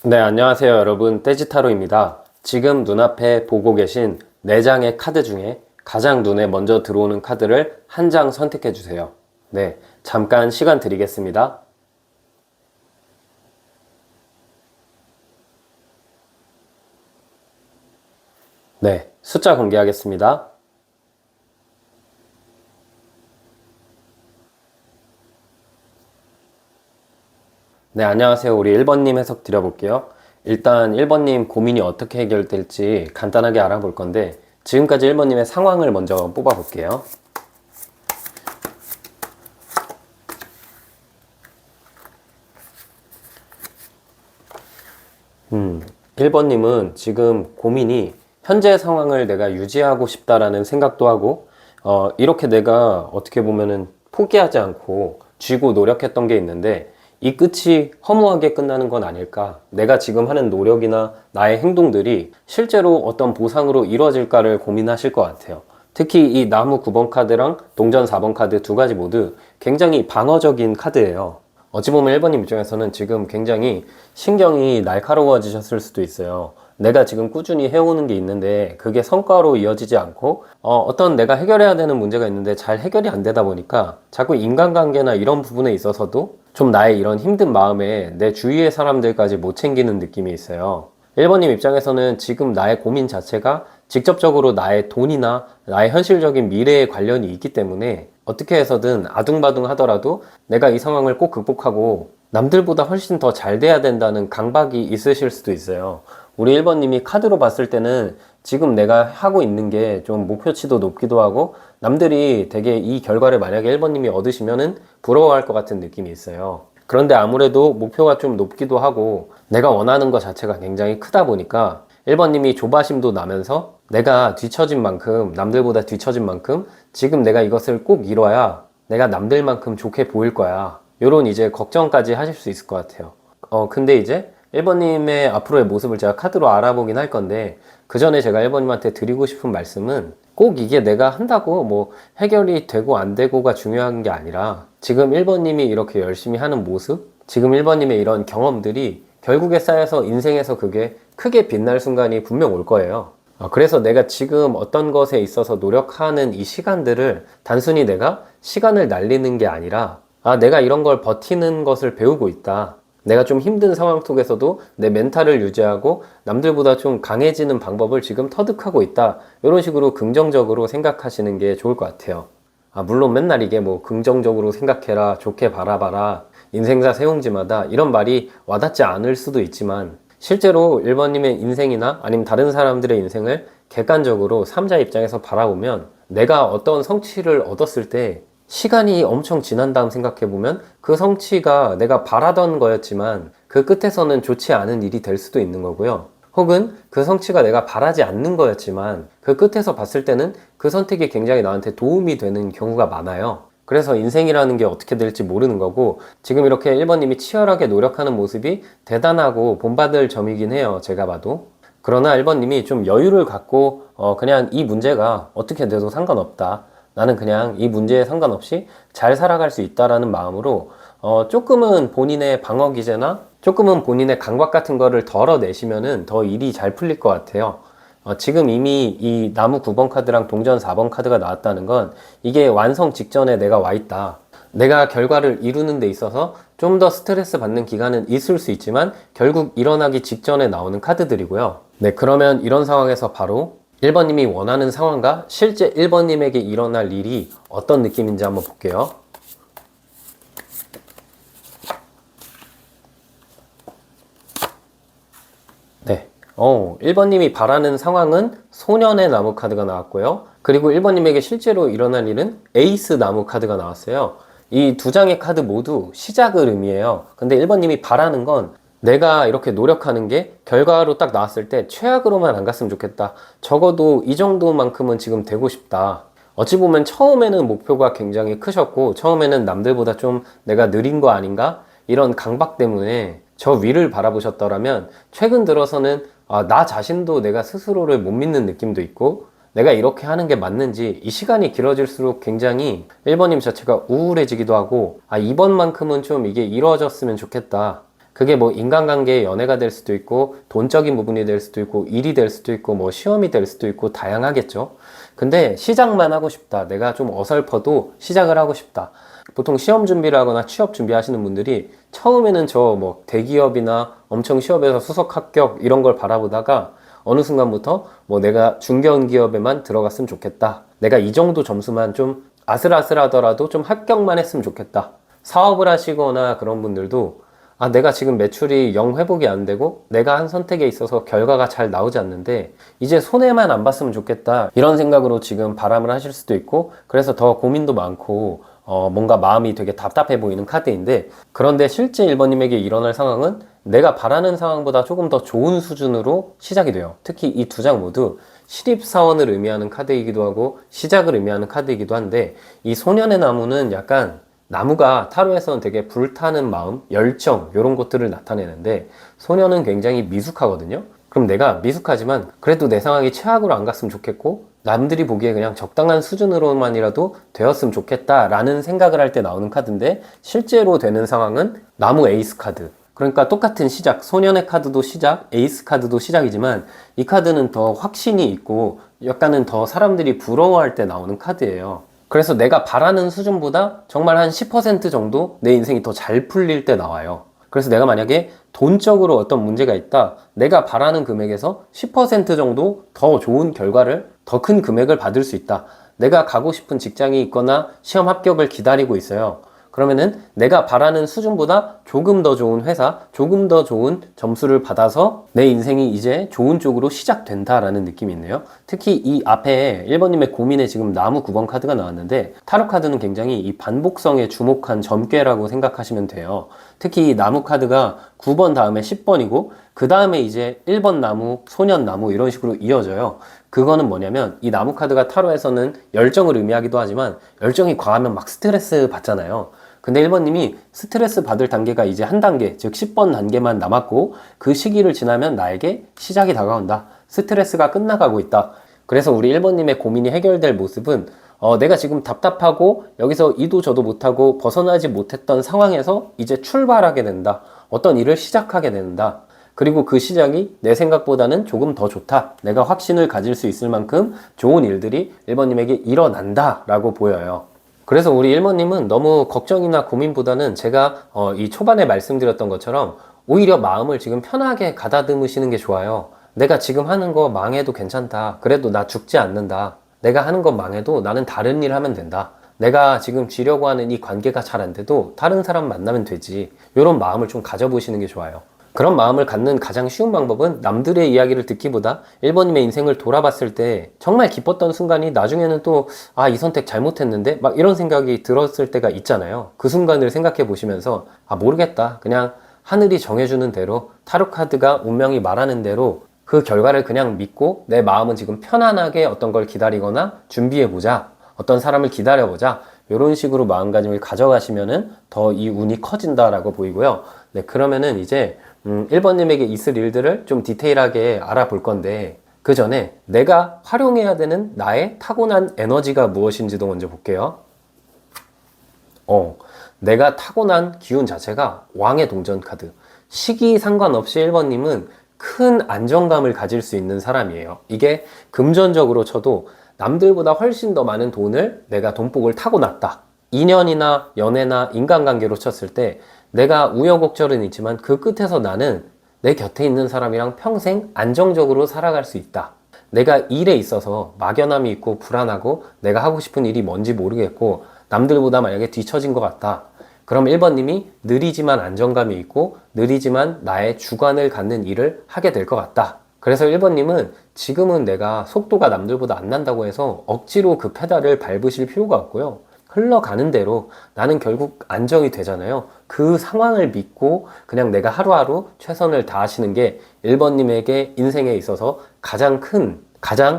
네, 안녕하세요 여러분. 떼지타로입니다. 지금 눈앞에 보고 계신 4장의 카드 중에 가장 눈에 먼저 들어오는 카드를 한 장 선택해 주세요. 네, 잠깐 시간 드리겠습니다. 네, 숫자 공개하겠습니다. 네, 안녕하세요. 우리 1번님 해석 드려볼게요. 일단 1번님 고민이 어떻게 해결될지 간단하게 알아볼 건데, 지금까지 1번님의 상황을 먼저 뽑아볼게요. 1번님은 지금 고민이 현재 상황을 내가 유지하고 싶다라는 생각도 하고, 이렇게 내가 어떻게 보면은 포기하지 않고 쥐고 노력했던 게 있는데, 이 끝이 허무하게 끝나는 건 아닐까? 내가 지금 하는 노력이나 나의 행동들이 실제로 어떤 보상으로 이루어질까를 고민하실 것 같아요. 특히 이 나무 9번 카드랑 동전 4번 카드 두 가지 모두 굉장히 방어적인 카드예요. 어찌 보면 1번님 입장에서는 지금 굉장히 신경이 날카로워지셨을 수도 있어요. 내가 지금 꾸준히 해오는 게 있는데 그게 성과로 이어지지 않고 어떤 내가 해결해야 되는 문제가 있는데 잘 해결이 안 되다 보니까 자꾸 인간관계나 이런 부분에 있어서도 좀 나의 이런 힘든 마음에 내 주위의 사람들까지 못 챙기는 느낌이 있어요. 1번님 입장에서는 지금 나의 고민 자체가 직접적으로 나의 돈이나 나의 현실적인 미래에 관련이 있기 때문에 어떻게 해서든 아둥바둥 하더라도 내가 이 상황을 꼭 극복하고 남들보다 훨씬 더 잘 돼야 된다는 강박이 있으실 수도 있어요. 우리 1번님이 카드로 봤을 때는 지금 내가 하고 있는 게 좀 목표치도 높기도 하고 남들이 되게 이 결과를 만약에 1번님이 얻으시면은 부러워할 것 같은 느낌이 있어요. 그런데 아무래도 목표가 좀 높기도 하고 내가 원하는 것 자체가 굉장히 크다 보니까 1번님이 조바심도 나면서 내가 뒤처진 만큼, 남들보다 뒤처진 만큼 지금 내가 이것을 꼭 이뤄야 내가 남들만큼 좋게 보일 거야. 요런 이제 걱정까지 하실 수 있을 것 같아요. 근데 이제 1번님의 앞으로의 모습을 제가 카드로 알아보긴 할 건데, 그 전에 제가 1번님한테 드리고 싶은 말씀은 꼭 이게 내가 한다고 뭐 해결이 되고 안 되고가 중요한 게 아니라 지금 1번님이 이렇게 열심히 하는 모습, 지금 1번님의 이런 경험들이 결국에 쌓여서 인생에서 그게 크게 빛날 순간이 분명 올 거예요. 그래서 내가 지금 어떤 것에 있어서 노력하는 이 시간들을 단순히 내가 시간을 날리는 게 아니라 내가 이런 걸 버티는 것을 배우고 있다. 내가 좀 힘든 상황 속에서도 내 멘탈을 유지하고 남들보다 좀 강해지는 방법을 지금 터득하고 있다. 이런 식으로 긍정적으로 생각하시는 게 좋을 것 같아요. 물론 맨날 이게 뭐 긍정적으로 생각해라, 좋게 바라봐라, 인생사 세옹지마다 이런 말이 와닿지 않을 수도 있지만 실제로 1번님의 인생이나 아니면 다른 사람들의 인생을 객관적으로 3자 입장에서 바라보면 내가 어떤 성취를 얻었을 때 시간이 엄청 지난 다음 생각해보면 그 성취가 내가 바라던 거였지만 그 끝에서는 좋지 않은 일이 될 수도 있는 거고요. 혹은 그 성취가 내가 바라지 않는 거였지만 그 끝에서 봤을 때는 그 선택이 굉장히 나한테 도움이 되는 경우가 많아요. 그래서 인생이라는 게 어떻게 될지 모르는 거고 지금 이렇게 1번님이 치열하게 노력하는 모습이 대단하고 본받을 점이긴 해요. 제가 봐도. 그러나 1번님이 좀 여유를 갖고 그냥 이 문제가 어떻게 돼도 상관없다. 나는 그냥 이 문제에 상관없이 잘 살아갈 수 있다라는 마음으로 조금은 본인의 방어 기제나 조금은 본인의 강박 같은 거를 덜어내시면은 더 일이 잘 풀릴 것 같아요. 지금 이미 이 나무 9번 카드랑 동전 4번 카드가 나왔다는 건 이게 완성 직전에 내가 와 있다. 내가 결과를 이루는 데 있어서 좀 더 스트레스 받는 기간은 있을 수 있지만 결국 일어나기 직전에 나오는 카드들이고요. 네, 그러면 이런 상황에서 바로 1번님이 원하는 상황과 실제 1번님에게 일어날 일이 어떤 느낌인지 한번 볼게요. 네. 1번님이 바라는 상황은 소년의 나무 카드가 나왔고요. 그리고 1번님에게 실제로 일어날 일은 에이스 나무 카드가 나왔어요. 이 두 장의 카드 모두 시작을 의미해요. 근데 1번님이 바라는 건 내가 이렇게 노력하는 게 결과로 딱 나왔을 때 최악으로만 안 갔으면 좋겠다. 적어도 이 정도만큼은 지금 되고 싶다. 어찌 보면 처음에는 목표가 굉장히 크셨고 처음에는 남들보다 좀 내가 느린 거 아닌가? 이런 강박 때문에 저 위를 바라보셨더라면 최근 들어서는 나 자신도 내가 스스로를 못 믿는 느낌도 있고 내가 이렇게 하는 게 맞는지 이 시간이 길어질수록 굉장히 1번님 자체가 우울해지기도 하고 이번만큼은 좀 이게 이루어졌으면 좋겠다. 그게 뭐 인간관계의 연애가 될 수도 있고 돈적인 부분이 될 수도 있고 일이 될 수도 있고 뭐 시험이 될 수도 있고 다양하겠죠. 근데 시작만 하고 싶다. 내가 좀 어설퍼도 시작을 하고 싶다. 보통 시험 준비를 하거나 취업 준비하시는 분들이 처음에는 저 뭐 대기업이나 엄청 시험에서 수석 합격 이런 걸 바라보다가 어느 순간부터 뭐 내가 중견기업에만 들어갔으면 좋겠다. 내가 이 정도 점수만 좀 아슬아슬하더라도 좀 합격만 했으면 좋겠다. 사업을 하시거나 그런 분들도 내가 지금 매출이 0 회복이 안 되고 내가 한 선택에 있어서 결과가 잘 나오지 않는데 이제 손해만 안 봤으면 좋겠다. 이런 생각으로 지금 바람을 하실 수도 있고 그래서 더 고민도 많고 뭔가 마음이 되게 답답해 보이는 카드인데 그런데 실제 1번님에게 일어날 상황은 내가 바라는 상황보다 조금 더 좋은 수준으로 시작이 돼요. 특히 이 두 장 모두 신입사원을 의미하는 카드이기도 하고 시작을 의미하는 카드이기도 한데 이 소년의 나무는 약간 나무가 타로에서는 되게 불타는 마음, 열정 이런 것들을 나타내는데 소년은 굉장히 미숙하거든요. 그럼 내가 미숙하지만 그래도 내 상황이 최악으로 안 갔으면 좋겠고 남들이 보기에 그냥 적당한 수준으로만이라도 되었으면 좋겠다라는 생각을 할 때 나오는 카드인데 실제로 되는 상황은 나무 에이스 카드. 그러니까 똑같은 시작, 소년의 카드도 시작, 에이스 카드도 시작이지만 이 카드는 더 확신이 있고 약간은 더 사람들이 부러워할 때 나오는 카드예요. 그래서 내가 바라는 수준보다 정말 한 10% 정도 내 인생이 더 잘 풀릴 때 나와요. 그래서 내가 만약에 돈적으로 어떤 문제가 있다, 내가 바라는 금액에서 10% 정도 더 좋은 결과를, 더 큰 금액을 받을 수 있다. 내가 가고 싶은 직장이 있거나 시험 합격을 기다리고 있어요. 그러면은 내가 바라는 수준보다 조금 더 좋은 회사, 조금 더 좋은 점수를 받아서 내 인생이 이제 좋은 쪽으로 시작된다라는 느낌이 있네요. 특히 이 앞에 1번님의 고민에 지금 나무 9번 카드가 나왔는데 타로 카드는 굉장히 이 반복성에 주목한 점괘라고 생각하시면 돼요. 특히 이 나무 카드가 9번 다음에 10번이고 그 다음에 이제 1번 나무, 소년 나무 이런 식으로 이어져요. 그거는 뭐냐면 이 나무 카드가 타로에서는 열정을 의미하기도 하지만 열정이 과하면 막 스트레스 받잖아요. 근데 1번님이 스트레스 받을 단계가 이제 한 단계, 즉 10번 단계만 남았고 그 시기를 지나면 나에게 시작이 다가온다. 스트레스가 끝나가고 있다. 그래서 우리 1번님의 고민이 해결될 모습은 내가 지금 답답하고 여기서 이도 저도 못하고 벗어나지 못했던 상황에서 이제 출발하게 된다. 어떤 일을 시작하게 된다. 그리고 그 시작이 내 생각보다는 조금 더 좋다. 내가 확신을 가질 수 있을 만큼 좋은 일들이 1번님에게 일어난다 라고 보여요. 그래서 우리 1번님은 너무 걱정이나 고민보다는 제가 이 초반에 말씀드렸던 것처럼 오히려 마음을 지금 편하게 가다듬으시는 게 좋아요. 내가 지금 하는 거 망해도 괜찮다. 그래도 나 죽지 않는다. 내가 하는 거 망해도 나는 다른 일 하면 된다. 내가 지금 쥐려고 하는 이 관계가 잘 안 돼도 다른 사람 만나면 되지. 이런 마음을 좀 가져보시는 게 좋아요. 그런 마음을 갖는 가장 쉬운 방법은 남들의 이야기를 듣기보다 1번님의 인생을 돌아봤을 때 정말 기뻤던 순간이 나중에는 또 이 선택 잘못했는데 막 이런 생각이 들었을 때가 있잖아요. 그 순간을 생각해 보시면서 모르겠다. 그냥 하늘이 정해주는 대로 타로 카드가 운명이 말하는 대로 그 결과를 그냥 믿고 내 마음은 지금 편안하게 어떤 걸 기다리거나 준비해보자. 어떤 사람을 기다려보자. 이런 식으로 마음가짐을 가져가시면은 더 이 운이 커진다라고 보이고요. 네, 그러면은 이제 1번님에게 있을 일들을 좀 디테일하게 알아볼 건데 그 전에 내가 활용해야 되는 나의 타고난 에너지가 무엇인지도 먼저 볼게요. 내가 타고난 기운 자체가 왕의 동전 카드. 시기 상관없이 1번님은 큰 안정감을 가질 수 있는 사람이에요. 이게 금전적으로 쳐도 남들보다 훨씬 더 많은 돈을 내가 돈복을 타고났다. 인연이나 연애나 인간관계로 쳤을 때 내가 우여곡절은 있지만 그 끝에서 나는 내 곁에 있는 사람이랑 평생 안정적으로 살아갈 수 있다. 내가 일에 있어서 막연함이 있고 불안하고 내가 하고 싶은 일이 뭔지 모르겠고 남들보다 만약에 뒤처진 것 같다. 그럼 1번님이 느리지만 안정감이 있고 느리지만 나의 주관을 갖는 일을 하게 될 것 같다. 그래서 1번님은 지금은 내가 속도가 남들보다 안 난다고 해서 억지로 그 페달을 밟으실 필요가 없고요. 흘러가는 대로 나는 결국 안정이 되잖아요. 그 상황을 믿고 그냥 내가 하루하루 최선을 다하시는 게 1번님에게 인생에 있어서 가장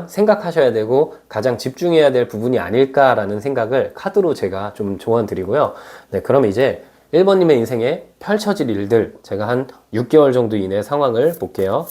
생각하셔야 되고 가장 집중해야 될 부분이 아닐까라는 생각을 카드로 제가 좀 조언 드리고요. 네, 그럼 이제 1번님의 인생에 펼쳐질 일들 제가 한 6개월 정도 이내 상황을 볼게요.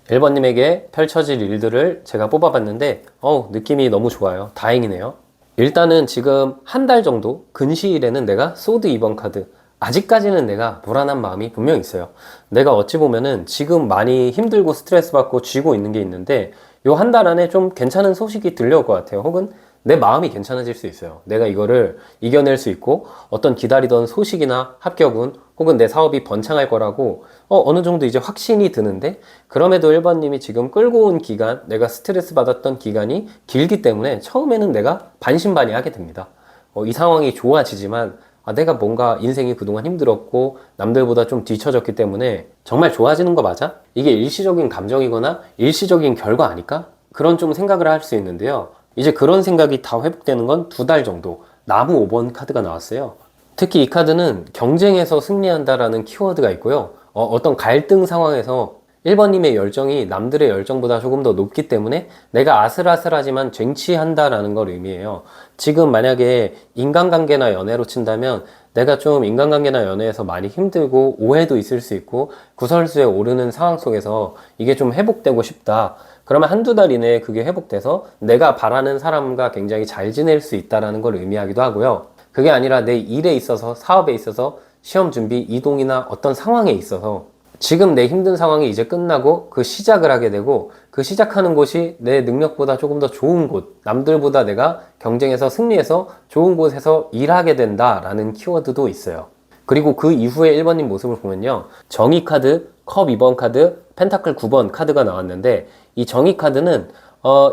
1번님에게 펼쳐질 일들을 제가 뽑아봤는데 느낌이 너무 좋아요. 다행이네요. 일단은 지금 한 달 정도 근시일에는 내가 소드 2번 카드, 아직까지는 내가 불안한 마음이 분명 있어요. 내가 어찌 보면은 지금 많이 힘들고 스트레스 받고 쥐고 있는 게 있는데 요 한 달 안에 좀 괜찮은 소식이 들려올 것 같아요. 혹은 내 마음이 괜찮아질 수 있어요. 내가 이거를 이겨낼 수 있고 어떤 기다리던 소식이나 합격은 혹은 내 사업이 번창할 거라고 어느 정도 이제 확신이 드는데, 그럼에도 1번님이 지금 끌고 온 기간, 내가 스트레스 받았던 기간이 길기 때문에 처음에는 내가 반신반의하게 됩니다. 이 상황이 좋아지지만 내가 뭔가 인생이 그동안 힘들었고 남들보다 좀 뒤처졌기 때문에 정말 좋아지는 거 맞아? 이게 일시적인 감정이거나 일시적인 결과 아닐까? 그런 좀 생각을 할 수 있는데요. 이제 그런 생각이 다 회복되는 건 2달 정도. 나무 5번 카드가 나왔어요. 특히 이 카드는 경쟁에서 승리한다라는 키워드가 있고요. 어떤 갈등 상황에서 1번님의 열정이 남들의 열정보다 조금 더 높기 때문에 내가 아슬아슬하지만 쟁취한다라는 걸 의미해요. 지금 만약에 인간관계나 연애로 친다면 내가 좀 인간관계나 연애에서 많이 힘들고 오해도 있을 수 있고 구설수에 오르는 상황 속에서 이게 좀 회복되고 싶다. 그러면 한두 달 이내에 그게 회복돼서 내가 바라는 사람과 굉장히 잘 지낼 수 있다는 걸 의미하기도 하고요. 그게 아니라 내 일에 있어서, 사업에 있어서, 시험 준비, 이동이나 어떤 상황에 있어서 지금 내 힘든 상황이 이제 끝나고 그 시작을 하게 되고, 그 시작하는 곳이 내 능력보다 조금 더 좋은 곳, 남들보다 내가 경쟁에서 승리해서 좋은 곳에서 일하게 된다라는 키워드도 있어요. 그리고 그 이후에 1번님 모습을 보면요, 정의 카드, 컵 2번 카드, 펜타클 9번 카드가 나왔는데, 이 정의 카드는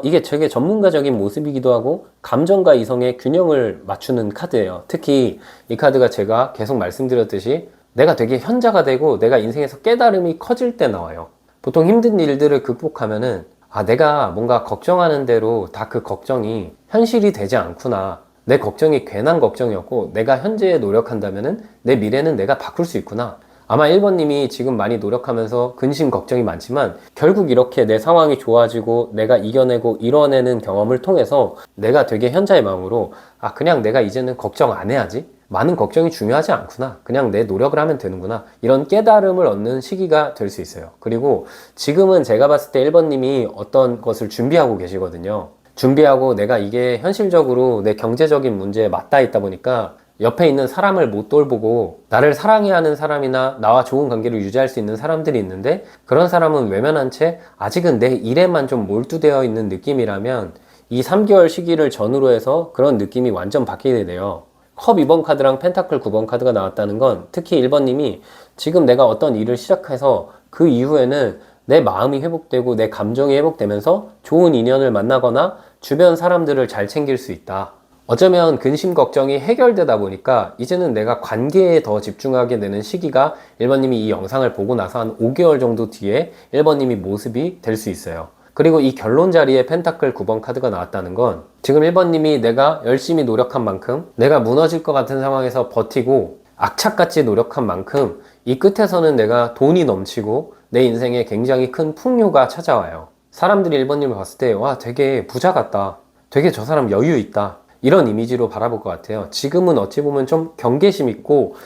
이게 되게 전문가적인 모습이기도 하고 감정과 이성의 균형을 맞추는 카드예요. 특히 이 카드가 제가 계속 말씀드렸듯이 내가 되게 현자가 되고 내가 인생에서 깨달음이 커질 때 나와요. 보통 힘든 일들을 극복하면은 내가 뭔가 걱정하는 대로 다 그 걱정이 현실이 되지 않구나. 내 걱정이 괜한 걱정이었고 내가 현재에 노력한다면은 내 미래는 내가 바꿀 수 있구나. 아마 1번님이 지금 많이 노력하면서 근심 걱정이 많지만 결국 이렇게 내 상황이 좋아지고 내가 이겨내고 이뤄내는 경험을 통해서 내가 되게 현자의 마음으로 그냥 내가 이제는 걱정 안 해야지, 많은 걱정이 중요하지 않구나, 그냥 내 노력을 하면 되는구나, 이런 깨달음을 얻는 시기가 될 수 있어요. 그리고 지금은 제가 봤을 때 1번님이 어떤 것을 준비하고 계시거든요. 준비하고 내가 이게 현실적으로 내 경제적인 문제에 맞닿아 있다 보니까 옆에 있는 사람을 못 돌보고 나를 사랑해야 하는 사람이나 나와 좋은 관계를 유지할 수 있는 사람들이 있는데, 그런 사람은 외면한 채 아직은 내 일에만 좀 몰두되어 있는 느낌이라면 이 3개월 시기를 전후로 해서 그런 느낌이 완전 바뀌게 돼요. 컵 2번 카드랑 펜타클 9번 카드가 나왔다는 건 특히 1번님이 지금 내가 어떤 일을 시작해서 그 이후에는 내 마음이 회복되고 내 감정이 회복되면서 좋은 인연을 만나거나 주변 사람들을 잘 챙길 수 있다. 어쩌면 근심 걱정이 해결되다 보니까 이제는 내가 관계에 더 집중하게 되는 시기가 1번님이 이 영상을 보고 나서 한 5개월 정도 뒤에 1번님이 모습이 될 수 있어요. 그리고 이 결론 자리에 펜타클 9번 카드가 나왔다는 건 지금 1번님이 내가 열심히 노력한 만큼, 내가 무너질 것 같은 상황에서 버티고 악착같이 노력한 만큼 이 끝에서는 내가 돈이 넘치고 내 인생에 굉장히 큰 풍요가 찾아와요. 사람들이 1번님을 봤을 때 되게 부자 같다, 되게 저 사람 여유 있다, 이런 이미지로 바라볼 것 같아요. 지금은 어찌 보면 좀 경계심 있고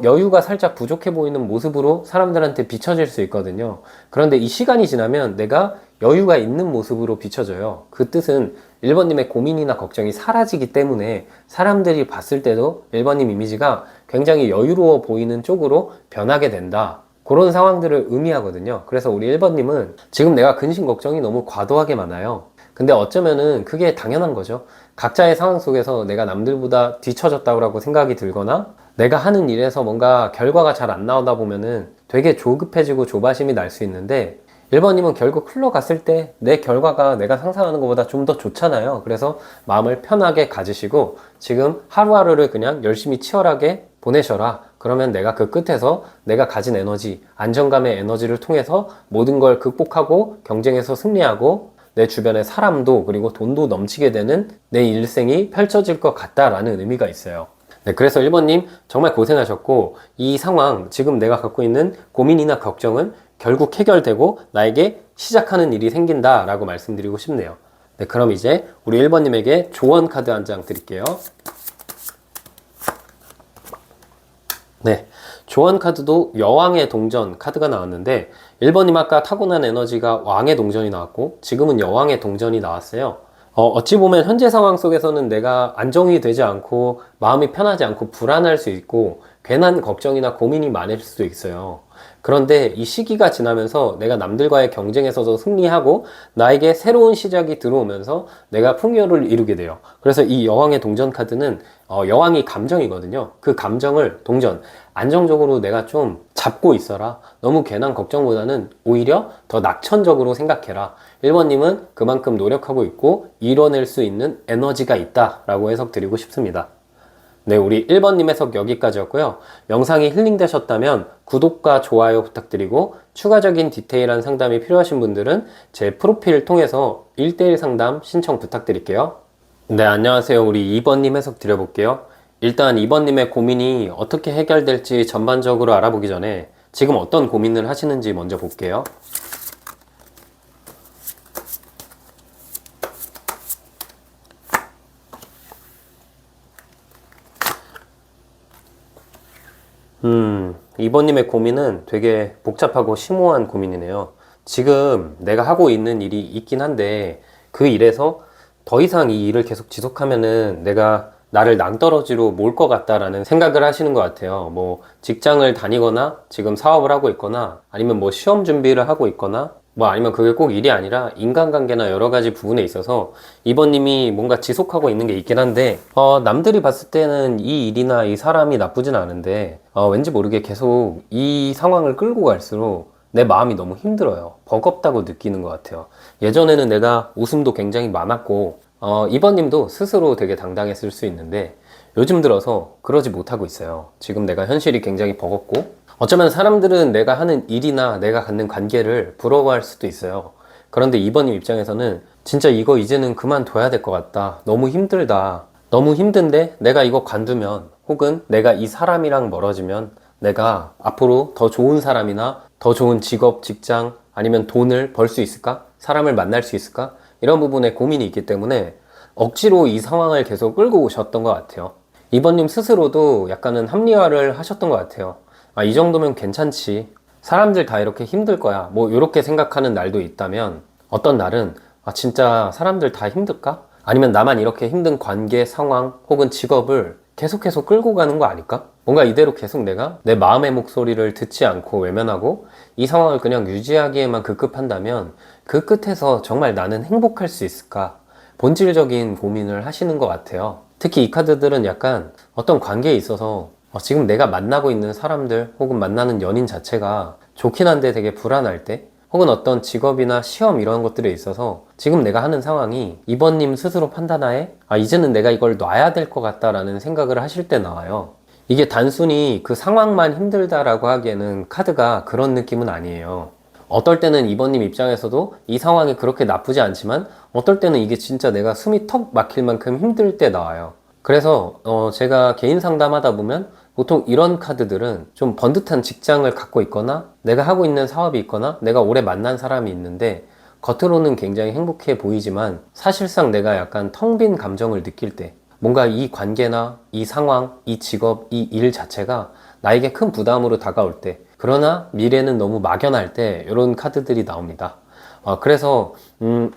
여유가 살짝 부족해 보이는 모습으로 사람들한테 비춰질 수 있거든요. 그런데 이 시간이 지나면 내가 여유가 있는 모습으로 비춰져요. 그 뜻은 1번님의 고민이나 걱정이 사라지기 때문에 사람들이 봤을 때도 1번님 이미지가 굉장히 여유로워 보이는 쪽으로 변하게 된다. 그런 상황들을 의미하거든요. 그래서 우리 1번님은 지금 내가 근심 걱정이 너무 과도하게 많아요. 근데 어쩌면은 그게 당연한 거죠. 각자의 상황 속에서 내가 남들보다 뒤처졌다고 생각이 들거나 내가 하는 일에서 뭔가 결과가 잘 안 나오다 보면은 되게 조급해지고 조바심이 날 수 있는데, 1번님은 결국 흘러갔을 때 내 결과가 내가 상상하는 것보다 좀 더 좋잖아요. 그래서 마음을 편하게 가지시고 지금 하루하루를 그냥 열심히 치열하게 보내셔라. 그러면 내가 그 끝에서 내가 가진 에너지, 안정감의 에너지를 통해서 모든 걸 극복하고 경쟁에서 승리하고 내 주변의 사람도 그리고 돈도 넘치게 되는 내 일생이 펼쳐질 것 같다라는 의미가 있어요. 네, 그래서 1번님 정말 고생하셨고 이 상황, 지금 내가 갖고 있는 고민이나 걱정은 결국 해결되고 나에게 시작하는 일이 생긴다라고 말씀드리고 싶네요. 네, 그럼 이제 우리 1번님에게 조언 카드 한 장 드릴게요. 네, 교환 카드도 여왕의 동전 카드가 나왔는데 1번님 아까 타고난 에너지가 왕의 동전이 나왔고 지금은 여왕의 동전이 나왔어요. 어찌 보면 현재 상황 속에서는 내가 안정이 되지 않고 마음이 편하지 않고 불안할 수 있고 괜한 걱정이나 고민이 많을 수도 있어요. 그런데 이 시기가 지나면서 내가 남들과의 경쟁에서도 승리하고 나에게 새로운 시작이 들어오면서 내가 풍요를 이루게 돼요. 그래서 이 여왕의 동전 카드는 여왕이 감정이거든요. 그 감정을 동전, 안정적으로 내가 좀 잡고 있어라. 너무 괜한 걱정보다는 오히려 더 낙천적으로 생각해라. 1번님은 그만큼 노력하고 있고 이뤄낼 수 있는 에너지가 있다라고 해석드리고 싶습니다. 네, 우리 1번님 해석 여기까지였고요. 영상이 힐링되셨다면 구독과 좋아요 부탁드리고 추가적인 디테일한 상담이 필요하신 분들은 제 프로필 통해서 1대1 상담 신청 부탁드릴게요. 네, 안녕하세요. 우리 2번님 해석 드려볼게요. 일단 2번님의 고민이 어떻게 해결될지 전반적으로 알아보기 전에 지금 어떤 고민을 하시는지 먼저 볼게요. 이번님의 고민은 되게 복잡하고 심오한 고민이네요. 지금 내가 하고 있는 일이 있긴 한데 그 일에서 더 이상 이 일을 계속 지속하면은 내가 나를 낭떠러지로 몰 것 같다라는 생각을 하시는 것 같아요. 뭐 직장을 다니거나 지금 사업을 하고 있거나 아니면 뭐 시험 준비를 하고 있거나 뭐 아니면 그게 꼭 일이 아니라 인간관계나 여러 가지 부분에 있어서 이번님이 뭔가 지속하고 있는 게 있긴 한데 남들이 봤을 때는 이 일이나 이 사람이 나쁘진 않은데 왠지 모르게 계속 이 상황을 끌고 갈수록 내 마음이 너무 힘들어요. 버겁다고 느끼는 것 같아요. 예전에는 내가 웃음도 굉장히 많았고 이번님도 스스로 되게 당당했을 수 있는데 요즘 들어서 그러지 못하고 있어요. 지금 내가 현실이 굉장히 버겁고 어쩌면 사람들은 내가 하는 일이나 내가 갖는 관계를 부러워할 수도 있어요. 그런데 이번님 입장에서는 진짜 이거 이제는 그만둬야 될 것 같다. 너무 힘들다. 너무 힘든데 내가 이거 관두면 혹은 내가 이 사람이랑 멀어지면 내가 앞으로 더 좋은 사람이나 더 좋은 직업, 직장 아니면 돈을 벌 수 있을까? 사람을 만날 수 있을까? 이런 부분에 고민이 있기 때문에 억지로 이 상황을 계속 끌고 오셨던 것 같아요. 이번님 스스로도 약간은 합리화를 하셨던 것 같아요. 이 정도면 괜찮지. 사람들 다 이렇게 힘들 거야. 뭐 이렇게 생각하는 날도 있다면 어떤 날은 진짜 사람들 다 힘들까? 아니면 나만 이렇게 힘든 관계, 상황 혹은 직업을 계속해서 끌고 가는 거 아닐까? 뭔가 이대로 계속 내가 내 마음의 목소리를 듣지 않고 외면하고 이 상황을 그냥 유지하기에만 급급한다면 그 끝에서 정말 나는 행복할 수 있을까? 본질적인 고민을 하시는 것 같아요. 특히 이 카드들은 약간 어떤 관계에 있어서 지금 내가 만나고 있는 사람들 혹은 만나는 연인 자체가 좋긴 한데 되게 불안할 때 혹은 어떤 직업이나 시험 이런 것들에 있어서 지금 내가 하는 상황이 이번님 스스로 판단하에 이제는 내가 이걸 놔야 될 것 같다라는 생각을 하실 때 나와요. 이게 단순히 그 상황만 힘들다라고 하기에는 카드가 그런 느낌은 아니에요. 어떨 때는 이번님 입장에서도 이 상황이 그렇게 나쁘지 않지만 어떨 때는 이게 진짜 내가 숨이 턱 막힐 만큼 힘들 때 나와요. 그래서 제가 개인 상담하다 보면 보통 이런 카드들은 좀 번듯한 직장을 갖고 있거나 내가 하고 있는 사업이 있거나 내가 오래 만난 사람이 있는데 겉으로는 굉장히 행복해 보이지만 사실상 내가 약간 텅 빈 감정을 느낄 때 뭔가 이 관계나 이 상황, 이 직업, 이 일 자체가 나에게 큰 부담으로 다가올 때 그러나 미래는 너무 막연할 때 이런 카드들이 나옵니다. 그래서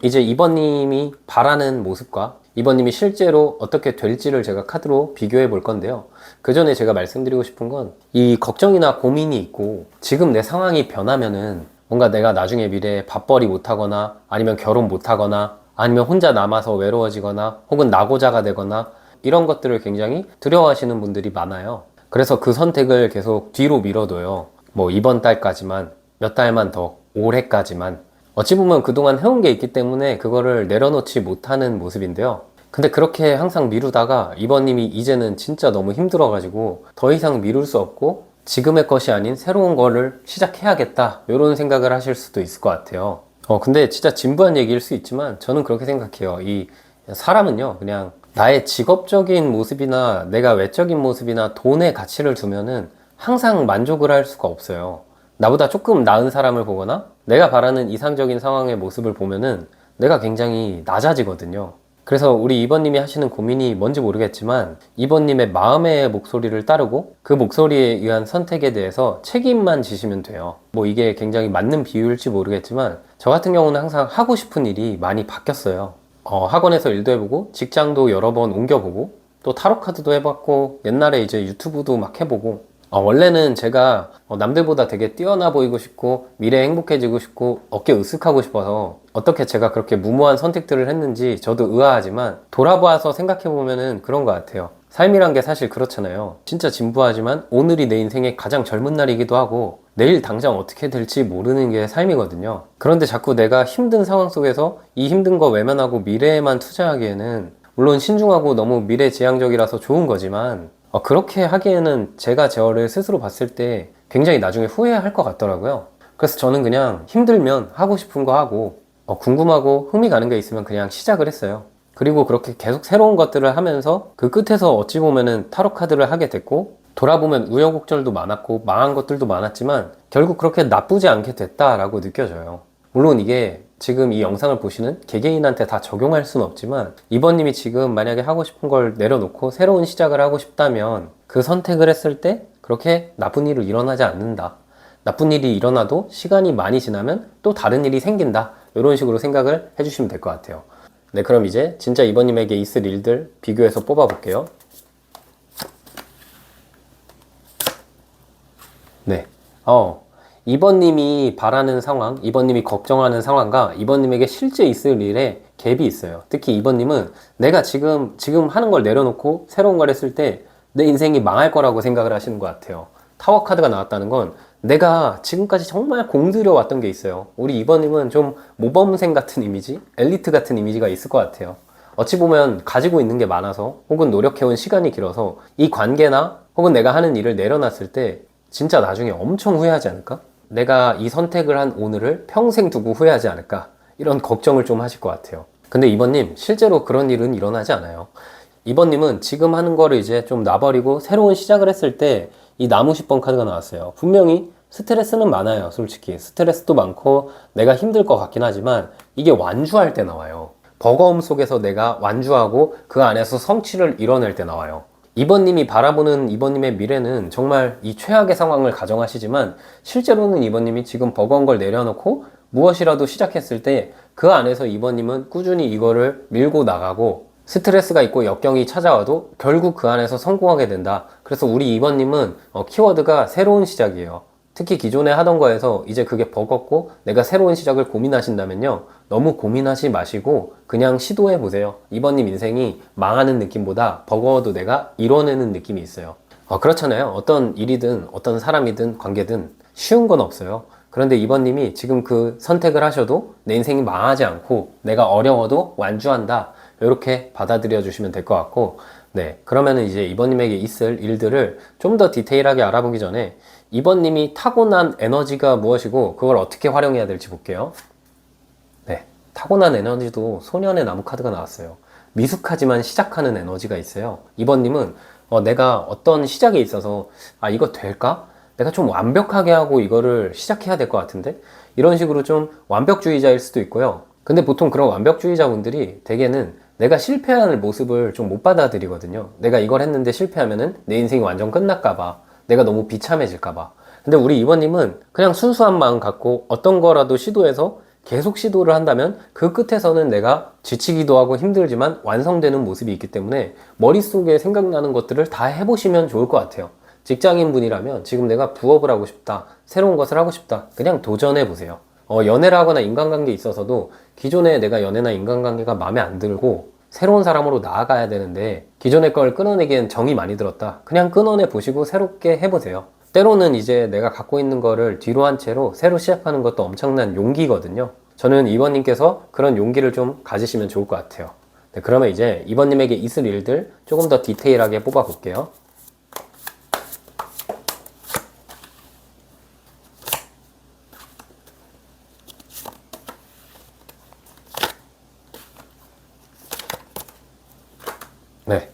이제 이번님이 바라는 모습과 이번님이 실제로 어떻게 될지를 제가 카드로 비교해 볼 건데요. 그 전에 제가 말씀드리고 싶은 건 이 걱정이나 고민이 있고 지금 내 상황이 변하면은 뭔가 내가 나중에 미래에 밥벌이 못하거나 아니면 결혼 못하거나 아니면 혼자 남아서 외로워지거나 혹은 낙오자가 되거나 이런 것들을 굉장히 두려워하시는 분들이 많아요. 그래서 그 선택을 계속 뒤로 미뤄둬요. 뭐 이번 달까지만, 몇 달만 더, 올해까지만. 어찌 보면 그동안 해온 게 있기 때문에 그거를 내려놓지 못하는 모습인데요. 근데 그렇게 항상 미루다가 이번님이 이제는 진짜 너무 힘들어가지고 더 이상 미룰 수 없고 지금의 것이 아닌 새로운 거를 시작해야겠다 이런 생각을 하실 수도 있을 것 같아요. 근데 진짜 진부한 얘기일 수 있지만 저는 그렇게 생각해요. 이 사람은요 그냥 나의 직업적인 모습이나 내가 외적인 모습이나 돈의 가치를 두면은 항상 만족을 할 수가 없어요. 나보다 조금 나은 사람을 보거나 내가 바라는 이상적인 상황의 모습을 보면은 내가 굉장히 낮아지거든요. 그래서 우리 2번님이 하시는 고민이 뭔지 모르겠지만 2번님의 마음의 목소리를 따르고 그 목소리에 의한 선택에 대해서 책임만 지시면 돼요. 뭐 이게 굉장히 맞는 비유일지 모르겠지만 저 같은 경우는 항상 하고 싶은 일이 많이 바뀌었어요. 학원에서 일도 해보고 직장도 여러 번 옮겨보고 또 타로 카드도 해봤고 옛날에 이제 유튜브도 막 해보고 원래는 제가 남들보다 되게 뛰어나 보이고 싶고 미래에 행복해지고 싶고 어깨 으쓱하고 싶어서 어떻게 제가 그렇게 무모한 선택들을 했는지 저도 의아하지만 돌아봐서 생각해보면은 그런 것 같아요. 삶이란 게 사실 그렇잖아요. 진짜 진부하지만 오늘이 내 인생의 가장 젊은 날이기도 하고 내일 당장 어떻게 될지 모르는 게 삶이거든요. 그런데 자꾸 내가 힘든 상황 속에서 이 힘든 거 외면하고 미래에만 투자하기에는 물론 신중하고 너무 미래지향적이라서 좋은 거지만 그렇게 하기에는 제가 저를 스스로 봤을 때 굉장히 나중에 후회할 것 같더라고요. 그래서 저는 그냥 힘들면 하고 싶은 거 하고 궁금하고 흥미 가는 게 있으면 그냥 시작을 했어요. 그리고 그렇게 계속 새로운 것들을 하면서 그 끝에서 어찌 보면은 타로 카드를 하게 됐고 돌아보면 우여곡절도 많았고 망한 것들도 많았지만 결국 그렇게 나쁘지 않게 됐다라고 느껴져요. 물론 이게 지금 이 영상을 보시는 개개인한테 다 적용할 수는 없지만 2번님이 지금 만약에 하고 싶은 걸 내려놓고 새로운 시작을 하고 싶다면 그 선택을 했을 때 그렇게 나쁜 일은 일어나지 않는다. 나쁜 일이 일어나도 시간이 많이 지나면 또 다른 일이 생긴다. 이런 식으로 생각을 해주시면 될 것 같아요. 네, 그럼 이제 진짜 2번님에게 있을 일들 비교해서 뽑아볼게요. 네. 2번님이 바라는 상황, 2번님이 걱정하는 상황과 2번님에게 실제 있을 일에 갭이 있어요. 특히 2번님은 내가 지금 하는 걸 내려놓고 새로운 걸 했을 때 내 인생이 망할 거라고 생각을 하시는 것 같아요. 타워 카드가 나왔다는 건 내가 지금까지 정말 공들여 왔던 게 있어요. 우리 2번님은 좀 모범생 같은 이미지, 엘리트 같은 이미지가 있을 것 같아요. 어찌 보면 가지고 있는 게 많아서 혹은 노력해온 시간이 길어서 이 관계나 혹은 내가 하는 일을 내려놨을 때 진짜 나중에 엄청 후회하지 않을까? 내가 이 선택을 한 오늘을 평생 두고 후회하지 않을까? 이런 걱정을 좀 하실 것 같아요. 근데 2번님, 실제로 그런 일은 일어나지 않아요. 2번님은 지금 하는 거를 이제 좀 놔버리고 새로운 시작을 했을 때 이 나무 10번 카드가 나왔어요. 분명히 스트레스는 많아요. 솔직히 스트레스도 많고 내가 힘들 것 같긴 하지만 이게 완주할 때 나와요. 버거움 속에서 내가 완주하고 그 안에서 성취를 이뤄낼 때 나와요. 2번님이 바라보는 2번님의 미래는 정말 이 최악의 상황을 가정하시지만 실제로는 2번님이 지금 버거운 걸 내려놓고 무엇이라도 시작했을 때 그 안에서 2번님은 꾸준히 이거를 밀고 나가고 스트레스가 있고 역경이 찾아와도 결국 그 안에서 성공하게 된다. 그래서 우리 2번님은 키워드가 새로운 시작이에요. 특히 기존에 하던 거에서 이제 그게 버겁고 내가 새로운 시작을 고민하신다면요. 너무 고민하지 마시고 그냥 시도해 보세요. 2번님 인생이 망하는 느낌보다 버거워도 내가 이뤄내는 느낌이 있어요. 그렇잖아요. 어떤 일이든 어떤 사람이든 관계든 쉬운 건 없어요. 그런데 2번님이 지금 그 선택을 하셔도 내 인생이 망하지 않고 내가 어려워도 완주한다. 이렇게 받아들여 주시면 될 것 같고 네, 그러면은 이제 2번님에게 있을 일들을 좀 더 디테일하게 알아보기 전에 2번님이 타고난 에너지가 무엇이고 그걸 어떻게 활용해야 될지 볼게요. 네, 타고난 에너지도 소년의 나무 카드가 나왔어요. 미숙하지만 시작하는 에너지가 있어요. 2번님은 내가 어떤 시작에 있어서 이거 될까? 내가 좀 완벽하게 하고 이거를 시작해야 될 것 같은데? 이런 식으로 좀 완벽주의자일 수도 있고요. 근데 보통 그런 완벽주의자분들이 대개는 내가 실패하는 모습을 좀 못 받아들이거든요. 내가 이걸 했는데 실패하면은 내 인생이 완전 끝날까봐, 내가 너무 비참해질까봐. 근데 우리 2번님은 그냥 순수한 마음 갖고 어떤 거라도 시도해서 계속 시도를 한다면 그 끝에서는 내가 지치기도 하고 힘들지만 완성되는 모습이 있기 때문에 머릿속에 생각나는 것들을 다 해보시면 좋을 것 같아요. 직장인 분이라면 지금 내가 부업을 하고 싶다, 새로운 것을 하고 싶다, 그냥 도전해 보세요. 연애를 하거나 인간관계에 있어서도 기존에 내가 연애나 인간관계가 마음에 안 들고 새로운 사람으로 나아가야 되는데 기존의 걸 끊어내기엔 정이 많이 들었다. 그냥 끊어내 보시고 새롭게 해보세요. 때로는 이제 내가 갖고 있는 거를 뒤로 한 채로 새로 시작하는 것도 엄청난 용기거든요. 저는 2번님께서 그런 용기를 좀 가지시면 좋을 것 같아요. 네, 그러면 이제 2번님에게 있을 일들 조금 더 디테일하게 뽑아 볼게요. 네,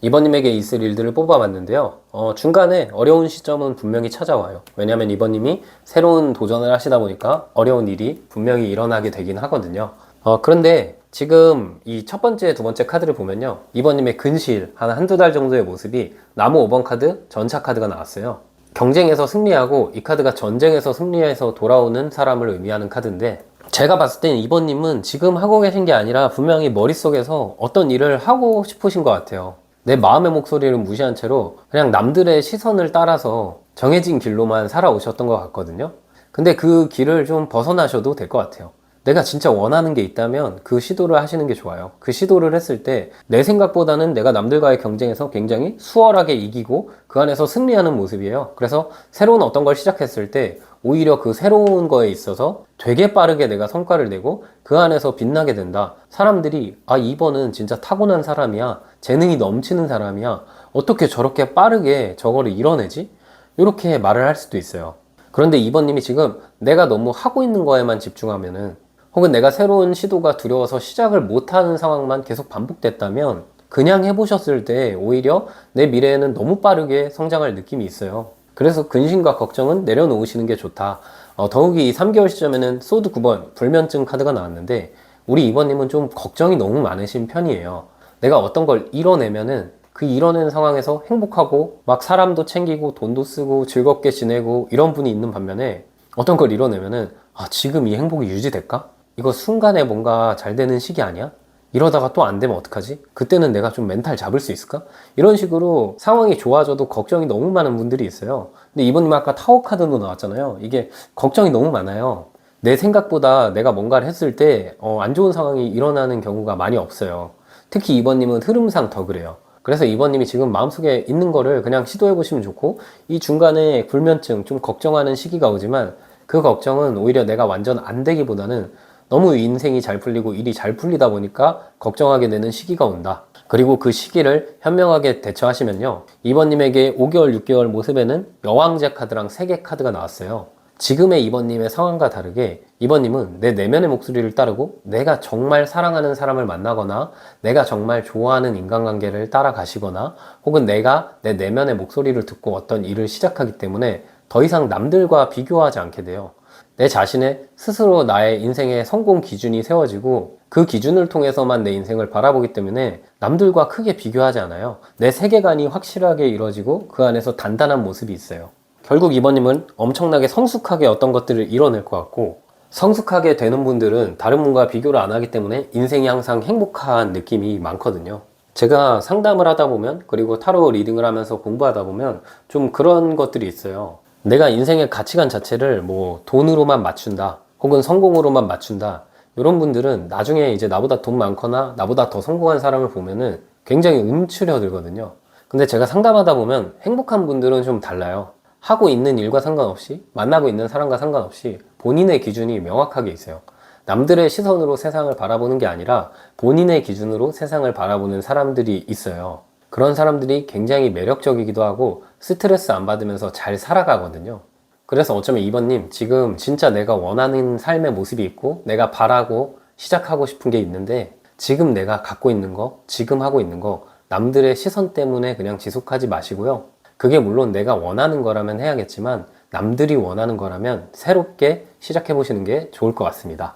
2번님에게 있을 일들을 뽑아봤는데요. 중간에 어려운 시점은 분명히 찾아와요. 왜냐하면 2번님이 새로운 도전을 하시다 보니까 어려운 일이 분명히 일어나게 되긴 하거든요. 그런데 지금 이 첫 번째, 두 번째 카드를 보면요. 2번님의 근실, 한두 달 정도의 모습이 나무 5번 카드, 전차 카드가 나왔어요. 경쟁에서 승리하고 이 카드가 전쟁에서 승리해서 돌아오는 사람을 의미하는 카드인데 제가 봤을 때는 2번님은 지금 하고 계신 게 아니라 분명히 머릿속에서 어떤 일을 하고 싶으신 것 같아요. 내 마음의 목소리를 무시한 채로 그냥 남들의 시선을 따라서 정해진 길로만 살아오셨던 것 같거든요. 근데 그 길을 좀 벗어나셔도 될 것 같아요. 내가 진짜 원하는 게 있다면 그 시도를 하시는 게 좋아요. 그 시도를 했을 때 내 생각보다는 내가 남들과의 경쟁에서 굉장히 수월하게 이기고 그 안에서 승리하는 모습이에요. 그래서 새로운 어떤 걸 시작했을 때 오히려 그 새로운 거에 있어서 되게 빠르게 내가 성과를 내고 그 안에서 빛나게 된다. 사람들이 아, 2번은 진짜 타고난 사람이야. 재능이 넘치는 사람이야. 어떻게 저렇게 빠르게 저거를 이뤄내지? 이렇게 말을 할 수도 있어요. 그런데 2번님이 지금 내가 너무 하고 있는 거에만 집중하면은 혹은 내가 새로운 시도가 두려워서 시작을 못하는 상황만 계속 반복됐다면 그냥 해보셨을 때 오히려 내 미래에는 너무 빠르게 성장할 느낌이 있어요. 그래서 근심과 걱정은 내려놓으시는 게 좋다. 더욱이 이 3개월 시점에는 소드 9번 불면증 카드가 나왔는데 우리 2번님은 좀 걱정이 너무 많으신 편이에요. 내가 어떤 걸 이뤄내면은 그 이뤄낸 상황에서 행복하고 막 사람도 챙기고 돈도 쓰고 즐겁게 지내고 이런 분이 있는 반면에 어떤 걸 이뤄내면은 아, 지금 이 행복이 유지될까? 이거 순간에 뭔가 잘 되는 시기 아니야? 이러다가 또 안 되면 어떡하지? 그때는 내가 좀 멘탈 잡을 수 있을까? 이런 식으로 상황이 좋아져도 걱정이 너무 많은 분들이 있어요. 근데 이번님 아까 타워 카드도 나왔잖아요. 이게 걱정이 너무 많아요. 내 생각보다 내가 뭔가를 했을 때 안 좋은 상황이 일어나는 경우가 많이 없어요. 특히 이번님은 흐름상 더 그래요. 그래서 이번님이 지금 마음속에 있는 거를 그냥 시도해 보시면 좋고 이 중간에 불면증, 좀 걱정하는 시기가 오지만 그 걱정은 오히려 내가 완전 안 되기보다는 너무 인생이 잘 풀리고 일이 잘 풀리다 보니까 걱정하게 되는 시기가 온다. 그리고 그 시기를 현명하게 대처하시면요. 이번님에게 5개월, 6개월 모습에는 여왕제 카드랑 세계 카드가 나왔어요. 지금의 이번님의 상황과 다르게 이번님은 내 내면의 목소리를 따르고 내가 정말 사랑하는 사람을 만나거나 내가 정말 좋아하는 인간관계를 따라가시거나 혹은 내가 내 내면의 목소리를 듣고 어떤 일을 시작하기 때문에 더 이상 남들과 비교하지 않게 돼요. 내 자신의 스스로 나의 인생의 성공 기준이 세워지고 그 기준을 통해서만 내 인생을 바라보기 때문에 남들과 크게 비교하지 않아요. 내 세계관이 확실하게 이루어지고 그 안에서 단단한 모습이 있어요. 결국 이번님은 엄청나게 성숙하게 어떤 것들을 이뤄낼 것 같고 성숙하게 되는 분들은 다른 분과 비교를 안 하기 때문에 인생이 항상 행복한 느낌이 많거든요. 제가 상담을 하다 보면 그리고 타로 리딩을 하면서 공부하다 보면 좀 그런 것들이 있어요. 내가 인생의 가치관 자체를 뭐 돈으로만 맞춘다 혹은 성공으로만 맞춘다 이런 분들은 나중에 이제 나보다 돈 많거나 나보다 더 성공한 사람을 보면은 굉장히 움츠려 들거든요. 근데 제가 상담하다 보면 행복한 분들은 좀 달라요. 하고 있는 일과 상관없이 만나고 있는 사람과 상관없이 본인의 기준이 명확하게 있어요. 남들의 시선으로 세상을 바라보는 게 아니라 본인의 기준으로 세상을 바라보는 사람들이 있어요. 그런 사람들이 굉장히 매력적이기도 하고 스트레스 안 받으면서 잘 살아가거든요. 그래서 어쩌면 2번님 지금 진짜 내가 원하는 삶의 모습이 있고 내가 바라고 시작하고 싶은 게 있는데 지금 내가 갖고 있는 거, 지금 하고 있는 거 남들의 시선 때문에 그냥 지속하지 마시고요. 그게 물론 내가 원하는 거라면 해야겠지만 남들이 원하는 거라면 새롭게 시작해 보시는 게 좋을 것 같습니다.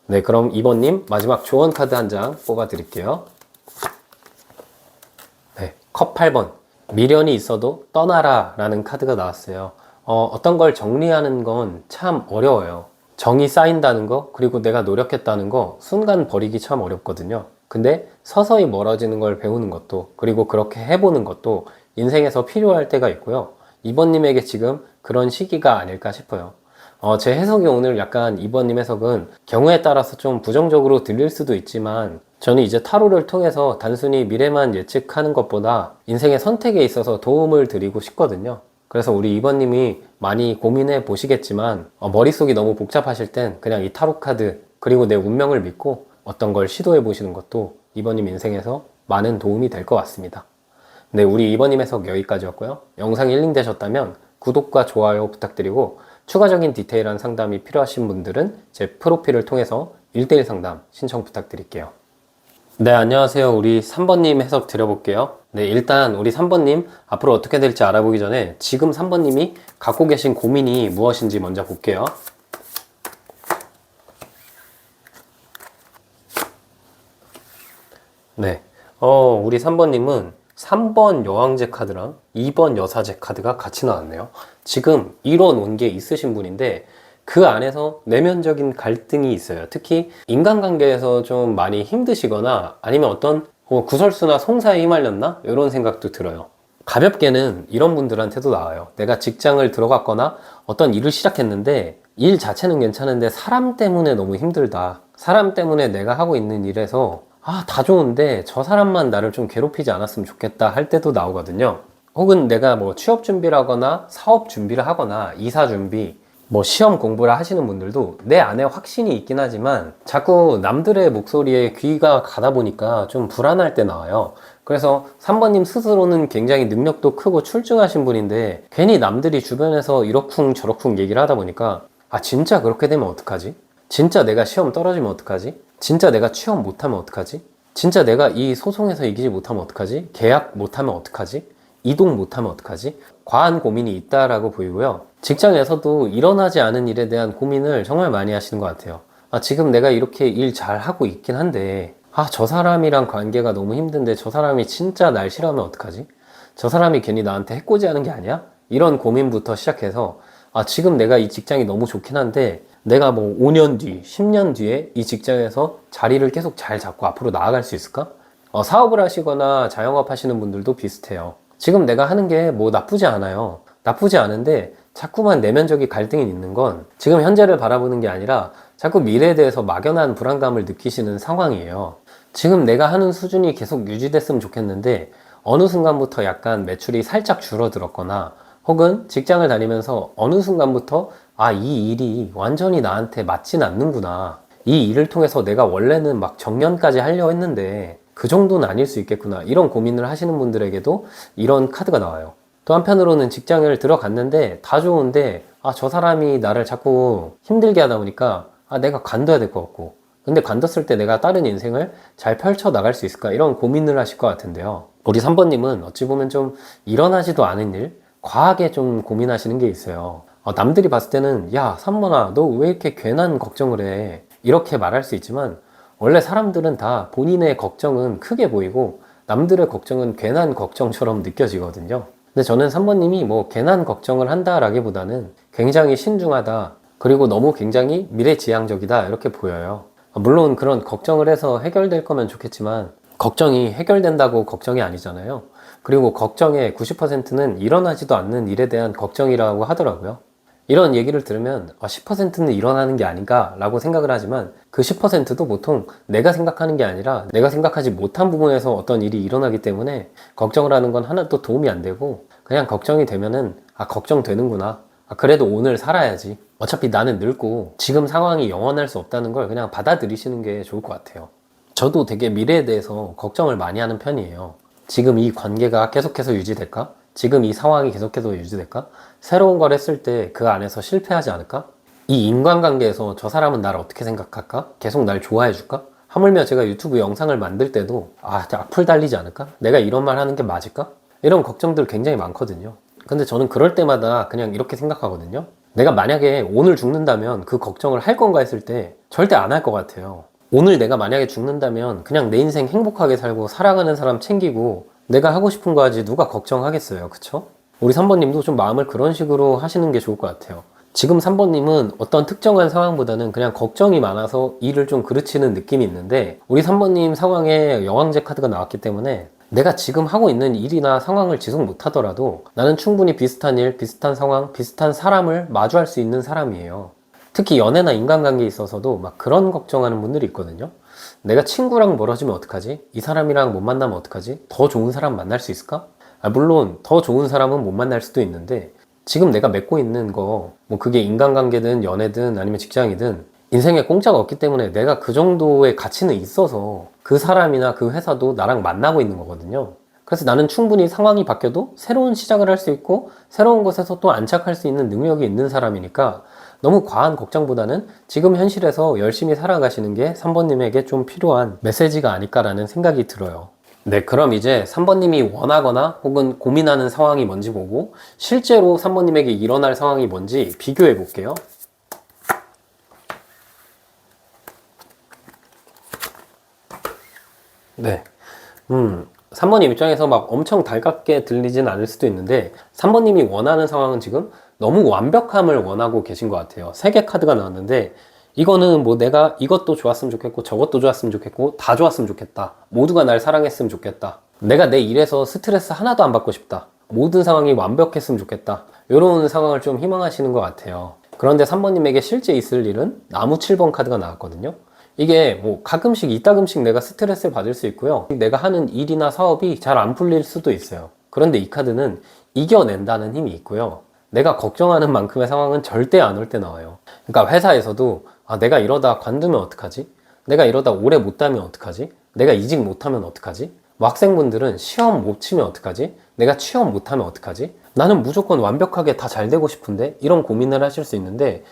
네, 그럼 2번님 마지막 조언 카드 한 장 뽑아 드릴게요. 네, 컵 8번 미련이 있어도 떠나라 라는 카드가 나왔어요. 어떤 걸 정리하는 건 참 어려워요. 정이 쌓인다는 거 그리고 내가 노력했다는 거 순간 버리기 참 어렵거든요. 근데 서서히 멀어지는 걸 배우는 것도 그리고 그렇게 해보는 것도 인생에서 필요할 때가 있고요. 2번님에게 지금 그런 시기가 아닐까 싶어요. 제 해석이 오늘 약간 2번님 해석은 경우에 따라서 좀 부정적으로 들릴 수도 있지만 저는 이제 타로를 통해서 단순히 미래만 예측하는 것보다 인생의 선택에 있어서 도움을 드리고 싶거든요. 그래서 우리 2번님이 많이 고민해 보시겠지만 머릿속이 너무 복잡하실 땐 그냥 이 타로 카드 그리고 내 운명을 믿고 어떤 걸 시도해 보시는 것도 2번님 인생에서 많은 도움이 될 것 같습니다. 네, 우리 2번님 해석 여기까지였고요. 영상이 힐링되셨다면 구독과 좋아요 부탁드리고 추가적인 디테일한 상담이 필요하신 분들은 제 프로필을 통해서 1대1 상담 신청 부탁드릴게요. 네, 안녕하세요. 우리 3번님 해석 드려볼게요. 네, 일단 우리 3번님 앞으로 어떻게 될지 알아보기 전에 지금 3번님이 갖고 계신 고민이 무엇인지 먼저 볼게요. 네. 우리 3번님은 3번 여왕제 카드랑 2번 여사제 카드가 같이 나왔네요. 지금 이뤄 놓은 게 있으신 분인데 그 안에서 내면적인 갈등이 있어요. 특히 인간관계에서 좀 많이 힘드시거나 아니면 어떤 구설수나 송사에 휘말렸나? 이런 생각도 들어요. 가볍게는 이런 분들한테도 나와요. 내가 직장을 들어갔거나 어떤 일을 시작했는데 일 자체는 괜찮은데 사람 때문에 너무 힘들다. 사람 때문에 내가 하고 있는 일에서 다 좋은데 저 사람만 나를 좀 괴롭히지 않았으면 좋겠다 할 때도 나오거든요. 혹은 내가 뭐 취업 준비를 하거나 사업 준비를 하거나 이사 준비, 뭐 시험 공부를 하시는 분들도 내 안에 확신이 있긴 하지만 자꾸 남들의 목소리에 귀가 가다 보니까 좀 불안할 때 나와요. 그래서 3번님 스스로는 굉장히 능력도 크고 출중하신 분인데 괜히 남들이 주변에서 이러쿵 저러쿵 얘기를 하다 보니까 진짜 그렇게 되면 어떡하지? 진짜 내가 시험 떨어지면 어떡하지? 진짜 내가 취업 못하면 어떡하지? 진짜 내가 이 소송에서 이기지 못하면 어떡하지? 계약 못하면 어떡하지? 이동 못하면 어떡하지? 과한 고민이 있다라고 보이고요. 직장에서도 일어나지 않은 일에 대한 고민을 정말 많이 하시는 것 같아요. 지금 내가 이렇게 일 잘하고 있긴 한데 저 사람이랑 관계가 너무 힘든데 저 사람이 진짜 날 싫어하면 어떡하지? 저 사람이 괜히 나한테 해코지 하는 게 아니야? 이런 고민부터 시작해서 지금 내가 이 직장이 너무 좋긴 한데 내가 뭐 5년 뒤, 10년 뒤에 이 직장에서 자리를 계속 잘 잡고 앞으로 나아갈 수 있을까? 사업을 하시거나 자영업 하시는 분들도 비슷해요. 지금 내가 하는 게 뭐 나쁘지 않아요. 나쁘지 않은데 자꾸만 내면적인 갈등이 있는 건 지금 현재를 바라보는 게 아니라 자꾸 미래에 대해서 막연한 불안감을 느끼시는 상황이에요. 지금 내가 하는 수준이 계속 유지됐으면 좋겠는데 어느 순간부터 약간 매출이 살짝 줄어들었거나 혹은 직장을 다니면서 어느 순간부터 이 일이 완전히 나한테 맞진 않는구나. 이 일을 통해서 내가 원래는 막 정년까지 하려고 했는데 그 정도는 아닐 수 있겠구나. 이런 고민을 하시는 분들에게도 이런 카드가 나와요. 또 한편으로는 직장을 들어갔는데 다 좋은데 저 사람이 나를 자꾸 힘들게 하다 보니까 내가 관둬야 될 것 같고 근데 관뒀을 때 내가 다른 인생을 잘 펼쳐 나갈 수 있을까? 이런 고민을 하실 것 같은데요. 우리 3번님은 어찌 보면 좀 일어나지도 않은 일, 과하게 좀 고민하시는 게 있어요. 남들이 봤을 때는 야 3번아 너 왜 이렇게 괜한 걱정을 해? 이렇게 말할 수 있지만 원래 사람들은 다 본인의 걱정은 크게 보이고 남들의 걱정은 괜한 걱정처럼 느껴지거든요. 근데 저는 3번님이 뭐 괜한 걱정을 한다라기보다는 굉장히 신중하다 그리고 너무 굉장히 미래지향적이다 이렇게 보여요. 물론 그런 걱정을 해서 해결될 거면 좋겠지만 걱정이 해결된다고 걱정이 아니잖아요. 그리고 걱정의 90%는 일어나지도 않는 일에 대한 걱정이라고 하더라고요. 이런 얘기를 들으면 10%는 일어나는 게 아닌가 라고 생각을 하지만 그 10%도 보통 내가 생각하는 게 아니라 내가 생각하지 못한 부분에서 어떤 일이 일어나기 때문에 걱정을 하는 건 하나도 도움이 안 되고 그냥 걱정이 되면은 걱정되는구나. 그래도 오늘 살아야지. 어차피 나는 늙고 지금 상황이 영원할 수 없다는 걸 그냥 받아들이시는 게 좋을 것 같아요. 저도 되게 미래에 대해서 걱정을 많이 하는 편이에요. 지금 이 관계가 계속해서 유지될까? 지금 이 상황이 계속해서 유지될까? 새로운 걸 했을 때 그 안에서 실패하지 않을까? 이 인간관계에서 저 사람은 나를 어떻게 생각할까? 계속 날 좋아해 줄까? 하물며 제가 유튜브 영상을 만들 때도 악플 달리지 않을까? 내가 이런 말 하는 게 맞을까? 이런 걱정들 굉장히 많거든요. 근데 저는 그럴 때마다 그냥 이렇게 생각하거든요. 내가 만약에 오늘 죽는다면 그 걱정을 할 건가 했을 때 절대 안 할 것 같아요. 오늘 내가 만약에 죽는다면 그냥 내 인생 행복하게 살고 사랑하는 사람 챙기고 내가 하고 싶은 거 하지 누가 걱정하겠어요. 그쵸? 우리 3번님도 좀 마음을 그런 식으로 하시는 게 좋을 것 같아요. 지금 3번님은 어떤 특정한 상황보다는 그냥 걱정이 많아서 일을 좀 그르치는 느낌이 있는데 우리 3번님 상황에 여왕제 카드가 나왔기 때문에 내가 지금 하고 있는 일이나 상황을 지속 못하더라도 나는 충분히 비슷한 일, 비슷한 상황, 비슷한 사람을 마주할 수 있는 사람이에요. 특히 연애나 인간관계에 있어서도 막 그런 걱정하는 분들이 있거든요. 내가 친구랑 멀어지면 어떡하지? 이 사람이랑 못 만나면 어떡하지? 더 좋은 사람 만날 수 있을까? 물론 더 좋은 사람은 못 만날 수도 있는데 지금 내가 맺고 있는 거 뭐 그게 인간관계든 연애든 아니면 직장이든 인생에 공짜가 없기 때문에 내가 그 정도의 가치는 있어서 그 사람이나 그 회사도 나랑 만나고 있는 거거든요. 그래서 나는 충분히 상황이 바뀌어도 새로운 시작을 할 수 있고 새로운 곳에서 또 안착할 수 있는 능력이 있는 사람이니까 너무 과한 걱정보다는 지금 현실에서 열심히 살아가시는 게 3번님에게 좀 필요한 메시지가 아닐까라는 생각이 들어요. 네, 그럼 이제 3번님이 원하거나 혹은 고민하는 상황이 뭔지 보고 실제로 3번님에게 일어날 상황이 뭔지 비교해 볼게요. 네, 3번님 입장에서 막 엄청 달갑게 들리진 않을 수도 있는데 3번님이 원하는 상황은 지금 너무 완벽함을 원하고 계신 것 같아요. 3개 카드가 나왔는데 이거는 뭐 내가 이것도 좋았으면 좋겠고 저것도 좋았으면 좋겠고 다 좋았으면 좋겠다. 모두가 날 사랑했으면 좋겠다. 내가 내 일에서 스트레스 하나도 안 받고 싶다. 모든 상황이 완벽했으면 좋겠다. 이런 상황을 좀 희망하시는 것 같아요. 그런데 3번님에게 실제 있을 일은 나무 7번 카드가 나왔거든요. 이게 뭐 가끔씩 이따금씩 내가 스트레스를 받을 수 있고요. 내가 하는 일이나 사업이 잘 안 풀릴 수도 있어요. 그런데 이 카드는 이겨낸다는 힘이 있고요. 내가 걱정하는 만큼의 상황은 절대 안 올 때 나와요. 그러니까 회사에서도 내가 이러다 관두면 어떡하지? 내가 이러다 오래 못 다면 어떡하지? 내가 이직 못하면 어떡하지? 뭐 학생분들은 시험 못 치면 어떡하지? 내가 취업 못하면 어떡하지? 나는 무조건 완벽하게 다 잘 되고 싶은데 이런 고민을 하실 수 있는데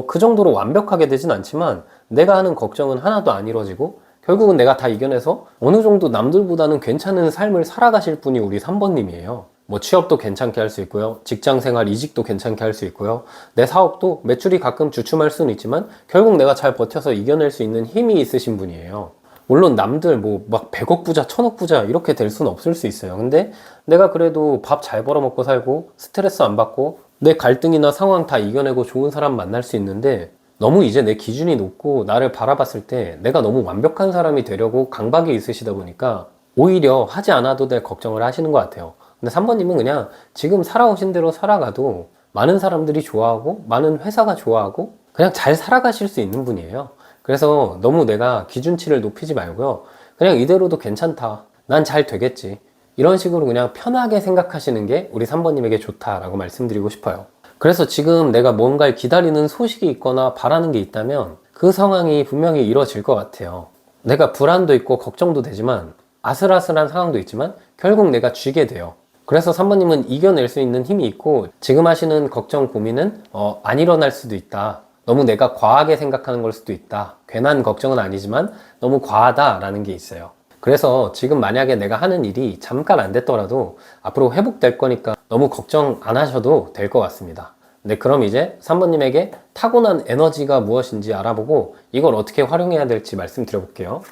그 정도로 완벽하게 되진 않지만 내가 하는 걱정은 하나도 안 이루어지고 결국은 내가 다 이겨내서 어느 정도 남들보다는 괜찮은 삶을 살아가실 분이 우리 3번님이에요. 뭐 취업도 괜찮게 할 수 있고요. 직장생활 이직도 괜찮게 할 수 있고요. 내 사업도 매출이 가끔 주춤할 수는 있지만 결국 내가 잘 버텨서 이겨낼 수 있는 힘이 있으신 분이에요. 물론 남들 뭐 막 100억 부자, 1000억 부자 이렇게 될 수는 없을 수 있어요. 근데 내가 그래도 밥 잘 벌어먹고 살고 스트레스 안 받고 내 갈등이나 상황 다 이겨내고 좋은 사람 만날 수 있는데 너무 이제 내 기준이 높고 나를 바라봤을 때 내가 너무 완벽한 사람이 되려고 강박이 있으시다 보니까 오히려 하지 않아도 될 걱정을 하시는 것 같아요. 근데 3번님은 그냥 지금 살아오신 대로 살아가도 많은 사람들이 좋아하고 많은 회사가 좋아하고 그냥 잘 살아가실 수 있는 분이에요. 그래서 너무 내가 기준치를 높이지 말고요. 그냥 이대로도 괜찮다. 난 잘 되겠지. 이런 식으로 그냥 편하게 생각하시는 게 우리 3번님에게 좋다라고 말씀드리고 싶어요. 그래서 지금 내가 뭔가를 기다리는 소식이 있거나 바라는 게 있다면 그 상황이 분명히 이루어질 것 같아요. 내가 불안도 있고 걱정도 되지만 아슬아슬한 상황도 있지만 결국 내가 쥐게 돼요. 그래서 3번님은 이겨낼 수 있는 힘이 있고 지금 하시는 걱정 고민은 안 일어날 수도 있다. 너무 내가 과하게 생각하는 걸 수도 있다. 괜한 걱정은 아니지만 너무 과하다라는 게 있어요. 그래서 지금 만약에 내가 하는 일이 잠깐 안 됐더라도 앞으로 회복될 거니까 너무 걱정 안 하셔도 될 것 같습니다. 네, 그럼 이제 3번님에게 타고난 에너지가 무엇인지 알아보고 이걸 어떻게 활용해야 될지 말씀드려볼게요.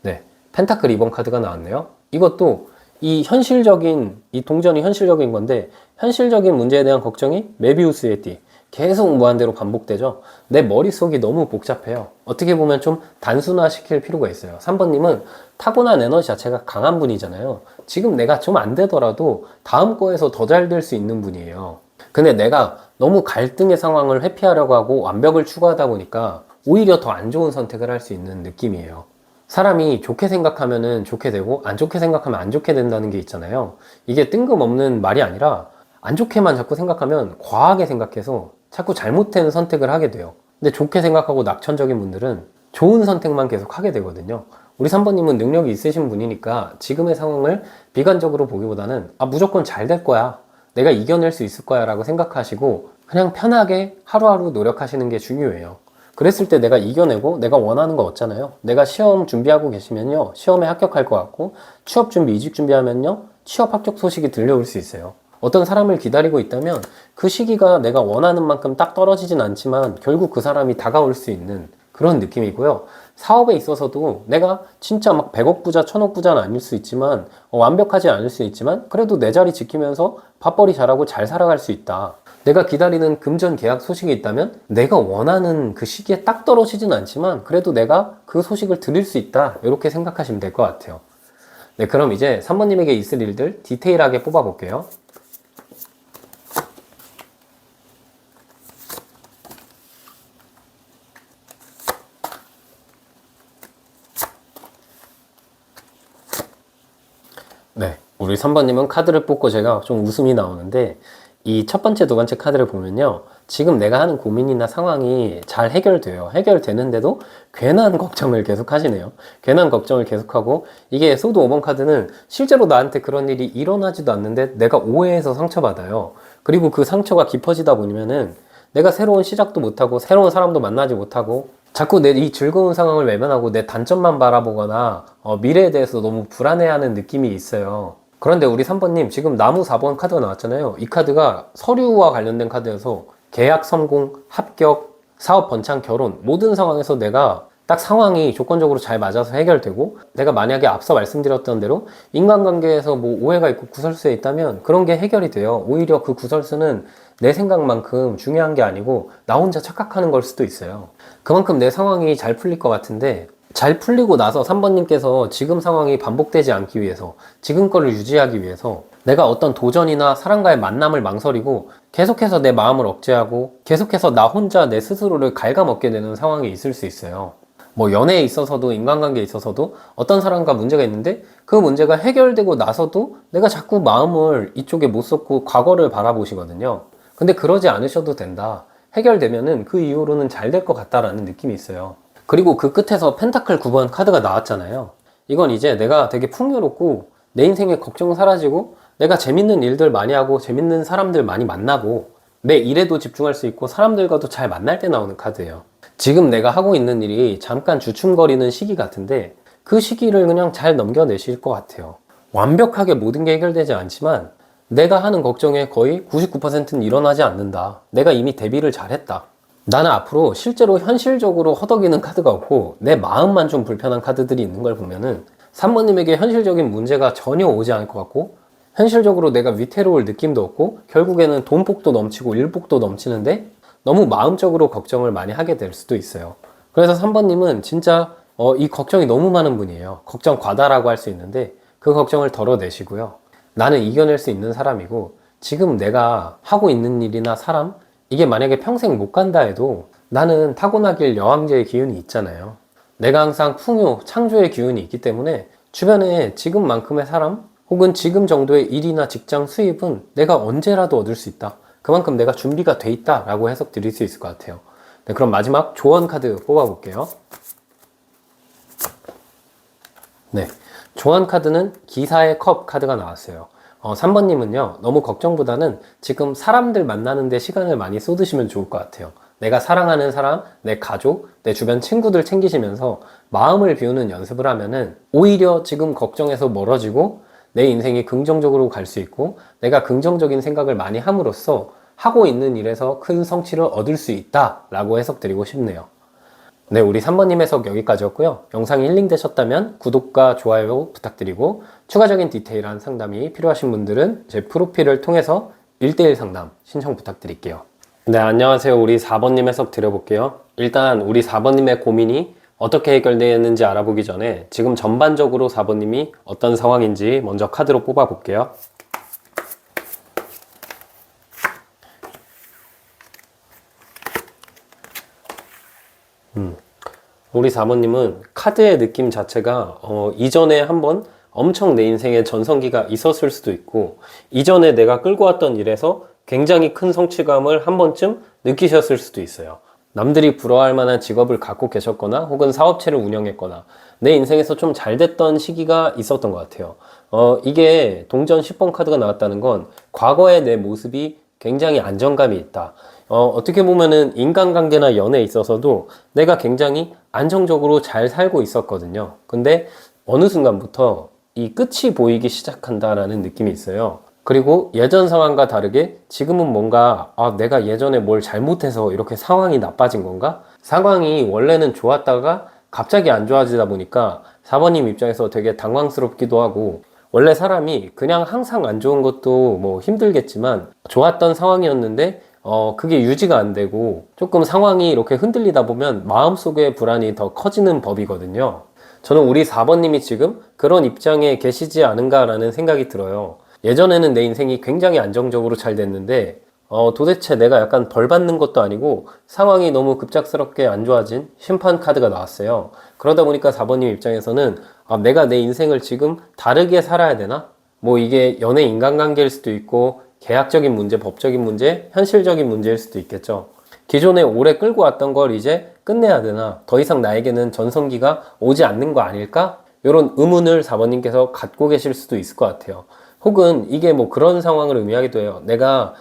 네, 펜타클 2번 카드가 나왔네요. 이것도 이 동전이 현실적인 건데 현실적인 문제에 대한 걱정이 메비우스의 띠. 계속 무한대로 반복되죠. 내 머릿속이 너무 복잡해요. 어떻게 보면 좀 단순화시킬 필요가 있어요. 3번님은 타고난 에너지 자체가 강한 분이잖아요. 지금 내가 좀 안 되더라도 다음 거에서 더 잘 될 수 있는 분이에요. 근데 내가 너무 갈등의 상황을 회피하려고 하고 완벽을 추구하다 보니까 오히려 더 안 좋은 선택을 할 수 있는 느낌이에요. 사람이 좋게 생각하면 좋게 되고 안 좋게 생각하면 안 좋게 된다는 게 있잖아요. 이게 뜬금없는 말이 아니라 안 좋게만 자꾸 생각하면 과하게 생각해서 자꾸 잘못된 선택을 하게 돼요. 근데 좋게 생각하고 낙천적인 분들은 좋은 선택만 계속 하게 되거든요. 우리 3번님은 능력이 있으신 분이니까 지금의 상황을 비관적으로 보기보다는 무조건 잘 될 거야. 내가 이겨낼 수 있을 거야 라고 생각하시고 그냥 편하게 하루하루 노력하시는 게 중요해요. 그랬을 때 내가 이겨내고 내가 원하는 거 얻잖아요. 내가 시험 준비하고 계시면요. 시험에 합격할 것 같고 취업 준비, 이직 준비하면요. 취업 합격 소식이 들려올 수 있어요. 어떤 사람을 기다리고 있다면 그 시기가 내가 원하는 만큼 딱 떨어지진 않지만 결국 그 사람이 다가올 수 있는 그런 느낌이고요. 사업에 있어서도 내가 진짜 막 100억 부자, 1000억 부자는 아닐 수 있지만 완벽하지 않을 수 있지만 그래도 내 자리 지키면서 밥벌이 잘하고 잘 살아갈 수 있다. 내가 기다리는 금전 계약 소식이 있다면 내가 원하는 그 시기에 딱 떨어지진 않지만 그래도 내가 그 소식을 드릴 수 있다. 이렇게 생각하시면 될 것 같아요. 네, 그럼 이제 3번님에게 있을 일들 디테일하게 뽑아볼게요. 네, 우리 3번님은 카드를 뽑고 제가 좀 웃음이 나오는데 이 첫 번째, 두 번째 카드를 보면요. 지금 내가 하는 고민이나 상황이 잘 해결돼요. 해결되는데도 괜한 걱정을 계속 하시네요. 괜한 걱정을 계속하고 이게 소드 5번 카드는 실제로 나한테 그런 일이 일어나지도 않는데 내가 오해해서 상처받아요. 그리고 그 상처가 깊어지다 보면은 내가 새로운 시작도 못하고 새로운 사람도 만나지 못하고 자꾸 내 이 즐거운 상황을 외면하고 내 단점만 바라보거나 미래에 대해서 너무 불안해하는 느낌이 있어요. 그런데 우리 3번님 지금 나무 4번 카드가 나왔잖아요. 이 카드가 서류와 관련된 카드여서 계약 성공, 합격, 사업 번창, 결혼 모든 상황에서 내가 딱 상황이 조건적으로 잘 맞아서 해결되고, 내가 만약에 앞서 말씀드렸던 대로 인간관계에서 뭐 오해가 있고 구설수에 있다면 그런 게 해결이 돼요. 오히려 그 구설수는 내 생각만큼 중요한 게 아니고 나 혼자 착각하는 걸 수도 있어요. 그만큼 내 상황이 잘 풀릴 것 같은데, 잘 풀리고 나서 3번님께서 지금 상황이 반복되지 않기 위해서, 지금 거를 유지하기 위해서 내가 어떤 도전이나 사람과의 만남을 망설이고 계속해서 내 마음을 억제하고 계속해서 나 혼자 내 스스로를 갉아먹게 되는 상황이 있을 수 있어요. 뭐 연애에 있어서도 인간관계에 있어서도 어떤 사람과 문제가 있는데 그 문제가 해결되고 나서도 내가 자꾸 마음을 이쪽에 못 쏟고 과거를 바라보시거든요. 근데 그러지 않으셔도 된다. 해결되면은 그 이후로는 잘 될 것 같다라는 느낌이 있어요. 그리고 그 끝에서 펜타클 9번 카드가 나왔잖아요. 이건 이제 내가 되게 풍요롭고 내 인생에 걱정 사라지고 내가 재밌는 일들 많이 하고 재밌는 사람들 많이 만나고 내 일에도 집중할 수 있고 사람들과도 잘 만날 때 나오는 카드예요. 지금 내가 하고 있는 일이 잠깐 주춤거리는 시기 같은데 그 시기를 그냥 잘 넘겨내실 것 같아요. 완벽하게 모든 게 해결되지 않지만 내가 하는 걱정의 거의 99%는 일어나지 않는다. 내가 이미 대비를 잘했다. 나는 앞으로 실제로 현실적으로 허덕이는 카드가 없고 내 마음만 좀 불편한 카드들이 있는 걸 보면은 3번님에게 현실적인 문제가 전혀 오지 않을 것 같고 현실적으로 내가 위태로울 느낌도 없고 결국에는 돈복도 넘치고 일복도 넘치는데 너무 마음적으로 걱정을 많이 하게 될 수도 있어요. 그래서 3번님은 진짜 이 걱정이 너무 많은 분이에요. 걱정 과다라고 할 수 있는데 그 걱정을 덜어내시고요. 나는 이겨낼 수 있는 사람이고 지금 내가 하고 있는 일이나 사람 이게 만약에 평생 못 간다 해도 나는 타고나길 여왕제의 기운이 있잖아요. 내가 항상 풍요, 창조의 기운이 있기 때문에 주변에 지금만큼의 사람 혹은 지금 정도의 일이나 직장 수입은 내가 언제라도 얻을 수 있다. 그만큼 내가 준비가 돼 있다 라고 해석 드릴 수 있을 것 같아요. 네, 그럼 마지막 조언 카드 뽑아볼게요. 네, 조언 카드는 기사의 컵 카드가 나왔어요. 3번님은요, 너무 걱정보다는 지금 사람들 만나는 데 시간을 많이 쏟으시면 좋을 것 같아요. 내가 사랑하는 사람, 내 가족, 내 주변 친구들 챙기시면서 마음을 비우는 연습을 하면은 오히려 지금 걱정에서 멀어지고 내 인생이 긍정적으로 갈 수 있고 내가 긍정적인 생각을 많이 함으로써 하고 있는 일에서 큰 성취를 얻을 수 있다 라고 해석드리고 싶네요. 네, 우리 3번님 해석 여기까지였고요. 영상이 힐링되셨다면 구독과 좋아요 부탁드리고 추가적인 디테일한 상담이 필요하신 분들은 제 프로필을 통해서 1대1 상담 신청 부탁드릴게요. 네, 안녕하세요. 우리 4번님 해석 드려볼게요. 일단 우리 4번님의 고민이 어떻게 해결되었는지 알아보기 전에 지금 전반적으로 4번님이 어떤 상황인지 먼저 카드로 뽑아볼게요. 우리 4번님은 카드의 느낌 자체가 이전에 한번 엄청 내 인생에 전성기가 있었을 수도 있고 이전에 내가 끌고 왔던 일에서 굉장히 큰 성취감을 한 번쯤 느끼셨을 수도 있어요. 남들이 부러워할 만한 직업을 갖고 계셨거나 혹은 사업체를 운영했거나 내 인생에서 좀 잘 됐던 시기가 있었던 것 같아요. 이게 동전 10번 카드가 나왔다는 건 과거의 내 모습이 굉장히 안정감이 있다. 어떻게 보면은 인간관계나 연애에 있어서도 내가 굉장히 안정적으로 잘 살고 있었거든요. 근데 어느 순간부터 이 끝이 보이기 시작한다라는 느낌이 있어요. 그리고 예전 상황과 다르게 지금은 뭔가 내가 예전에 뭘 잘못해서 이렇게 상황이 나빠진 건가? 상황이 원래는 좋았다가 갑자기 안 좋아지다 보니까 4번님 입장에서 되게 당황스럽기도 하고 원래 사람이 그냥 항상 안 좋은 것도 뭐 힘들겠지만 좋았던 상황이었는데 그게 유지가 안 되고 조금 상황이 이렇게 흔들리다 보면 마음속의 불안이 더 커지는 법이거든요. 저는 우리 4번님이 지금 그런 입장에 계시지 않은가라는 생각이 들어요. 예전에는 내 인생이 굉장히 안정적으로 잘 됐는데 도대체 내가 약간 벌 받는 것도 아니고 상황이 너무 급작스럽게 안 좋아진 심판 카드가 나왔어요. 그러다 보니까 4번님 입장에서는 내가 내 인생을 지금 다르게 살아야 되나? 뭐 이게 연애 인간관계일 수도 있고 계약적인 문제, 법적인 문제, 현실적인 문제일 수도 있겠죠. 기존에 오래 끌고 왔던 걸 이제 끝내야 되나? 더 이상 나에게는 전성기가 오지 않는 거 아닐까? 이런 의문을 4번님께서 갖고 계실 수도 있을 것 같아요. 혹은 이게 뭐 그런 상황을 의미하기도 해요. 내가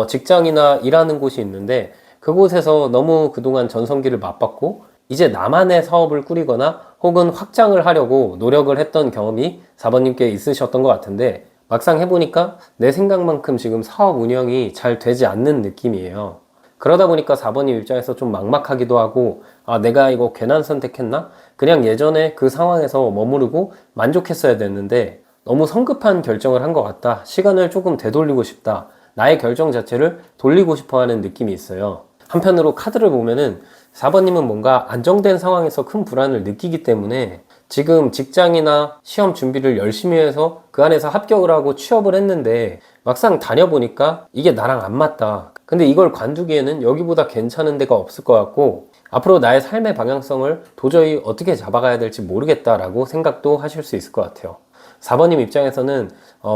직장이나 일하는 곳이 있는데 그곳에서 너무 그동안 전성기를 맛봤고 이제 나만의 사업을 꾸리거나 혹은 확장을 하려고 노력을 했던 경험이 4번님께 있으셨던 것 같은데 막상 해보니까 내 생각만큼 지금 사업 운영이 잘 되지 않는 느낌이에요. 그러다 보니까 4번님 입장에서 좀 막막하기도 하고, 아, 내가 이거 괜한 선택했나? 그냥 예전에 그 상황에서 머무르고 만족했어야 됐는데 너무 성급한 결정을 한 것 같다. 시간을 조금 되돌리고 싶다. 나의 결정 자체를 돌리고 싶어 하는 느낌이 있어요. 한편으로 카드를 보면은 4번님은 뭔가 안정된 상황에서 큰 불안을 느끼기 때문에 지금 직장이나 시험 준비를 열심히 해서 그 안에서 합격을 하고 취업을 했는데 막상 다녀보니까 이게 나랑 안 맞다. 근데 이걸 관두기에는 여기보다 괜찮은 데가 없을 것 같고 앞으로 나의 삶의 방향성을 도저히 어떻게 잡아가야 될지 모르겠다라고 생각도 하실 수 있을 것 같아요. 4번님 입장에서는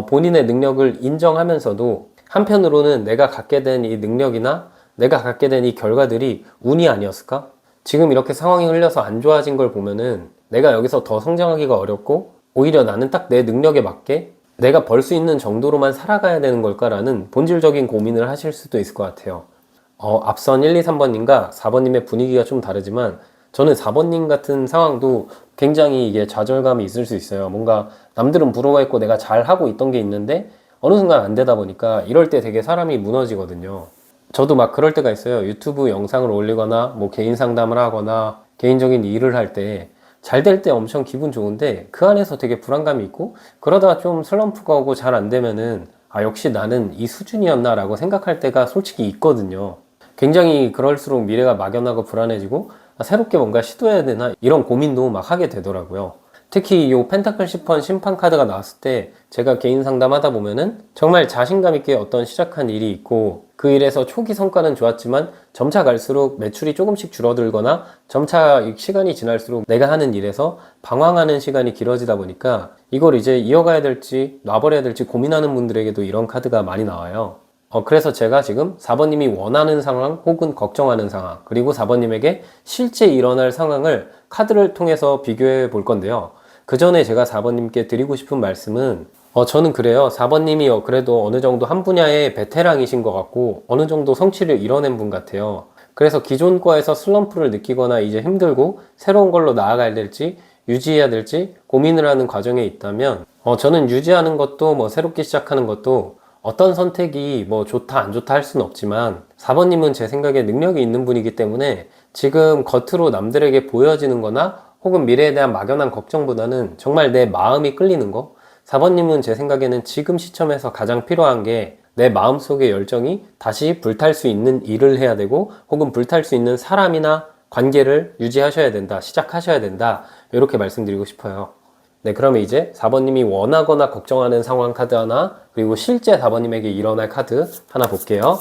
본인의 능력을 인정하면서도 한편으로는 내가 갖게 된 이 능력이나 내가 갖게 된 이 결과들이 운이 아니었을까? 지금 이렇게 상황이 흘려서 안 좋아진 걸 보면은 내가 여기서 더 성장하기가 어렵고 오히려 나는 딱 내 능력에 맞게 내가 벌 수 있는 정도로만 살아가야 되는 걸까라는 본질적인 고민을 하실 수도 있을 것 같아요. 앞선 1, 2, 3번님과 4번님의 분위기가 좀 다르지만 저는 4번님 같은 상황도 굉장히 이게 좌절감이 있을 수 있어요. 뭔가 남들은 부러워했고 내가 잘하고 있던 게 있는데 어느 순간 안 되다 보니까 이럴 때 되게 사람이 무너지거든요. 저도 막 그럴 때가 있어요. 유튜브 영상을 올리거나 뭐 개인 상담을 하거나 개인적인 일을 할 때 잘 될 때 엄청 기분 좋은데 그 안에서 되게 불안감이 있고 그러다가 좀 슬럼프가 오고 잘 안 되면은 아 역시 나는 이 수준이었나 라고 생각할 때가 솔직히 있거든요. 굉장히 그럴수록 미래가 막연하고 불안해지고 아, 새롭게 뭔가 시도해야 되나 이런 고민도 막 하게 되더라고요. 특히 이 펜타클 10번 심판 카드가 나왔을 때 제가 개인 상담하다 보면은 정말 자신감 있게 어떤 시작한 일이 있고 그 일에서 초기 성과는 좋았지만 점차 갈수록 매출이 조금씩 줄어들거나 점차 시간이 지날수록 내가 하는 일에서 방황하는 시간이 길어지다 보니까 이걸 이제 이어가야 될지 놔버려야 될지 고민하는 분들에게도 이런 카드가 많이 나와요. 그래서 제가 지금 4번님이 원하는 상황 혹은 걱정하는 상황 그리고 4번님에게 실제 일어날 상황을 카드를 통해서 비교해 볼 건데요. 그 전에 제가 4번님께 드리고 싶은 말씀은 저는 그래요. 4번님이 그래도 어느 정도 한 분야의 베테랑이신 것 같고 어느 정도 성취를 이뤄낸 분 같아요. 그래서 기존 과에서 슬럼프를 느끼거나 이제 힘들고 새로운 걸로 나아가야 될지 유지해야 될지 고민을 하는 과정에 있다면 저는 유지하는 것도 뭐 새롭게 시작하는 것도 어떤 선택이 뭐 좋다 안 좋다 할 수는 없지만 4번님은 제 생각에 능력이 있는 분이기 때문에 지금 겉으로 남들에게 보여지는 거나 혹은 미래에 대한 막연한 걱정보다는 정말 내 마음이 끌리는 거 4번님은 제 생각에는 지금 시점에서 가장 필요한 게 내 마음속의 열정이 다시 불탈 수 있는 일을 해야 되고 혹은 불탈 수 있는 사람이나 관계를 유지하셔야 된다 시작하셔야 된다 이렇게 말씀드리고 싶어요. 네, 그러면 이제 4번님이 원하거나 걱정하는 상황 카드 하나 그리고 실제 4번님에게 일어날 카드 하나 볼게요.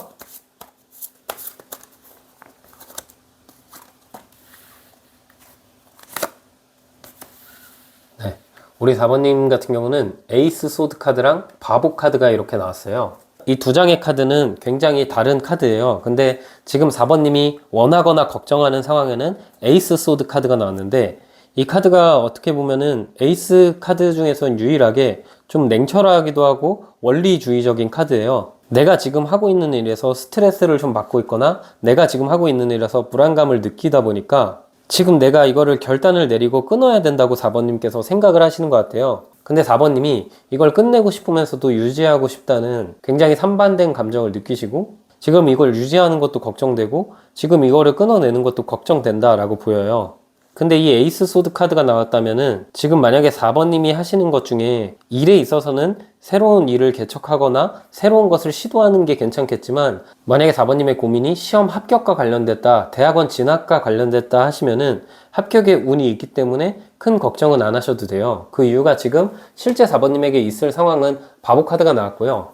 네, 우리 4번님 같은 경우는 에이스 소드 카드랑 바보 카드가 이렇게 나왔어요. 이 두 장의 카드는 굉장히 다른 카드예요. 근데 지금 4번님이 원하거나 걱정하는 상황에는 에이스 소드 카드가 나왔는데 이 카드가 어떻게 보면은 에이스 카드 중에서는 유일하게 좀 냉철하기도 하고 원리주의적인 카드예요. 내가 지금 하고 있는 일에서 스트레스를 좀 받고 있거나 내가 지금 하고 있는 일에서 불안감을 느끼다 보니까 지금 내가 이거를 결단을 내리고 끊어야 된다고 4번님께서 생각을 하시는 것 같아요. 근데 4번님이 이걸 끝내고 싶으면서도 유지하고 싶다는 굉장히 상반된 감정을 느끼시고 지금 이걸 유지하는 것도 걱정되고 지금 이거를 끊어내는 것도 걱정된다라고 보여요. 근데 이 에이스 소드 카드가 나왔다면은 지금 만약에 4번님이 하시는 것 중에 일에 있어서는 새로운 일을 개척하거나 새로운 것을 시도하는 게 괜찮겠지만 만약에 4번님의 고민이 시험 합격과 관련됐다, 대학원 진학과 관련됐다 하시면은 합격의 운이 있기 때문에 큰 걱정은 안 하셔도 돼요. 그 이유가 지금 실제 4번님에게 있을 상황은 바보 카드가 나왔고요.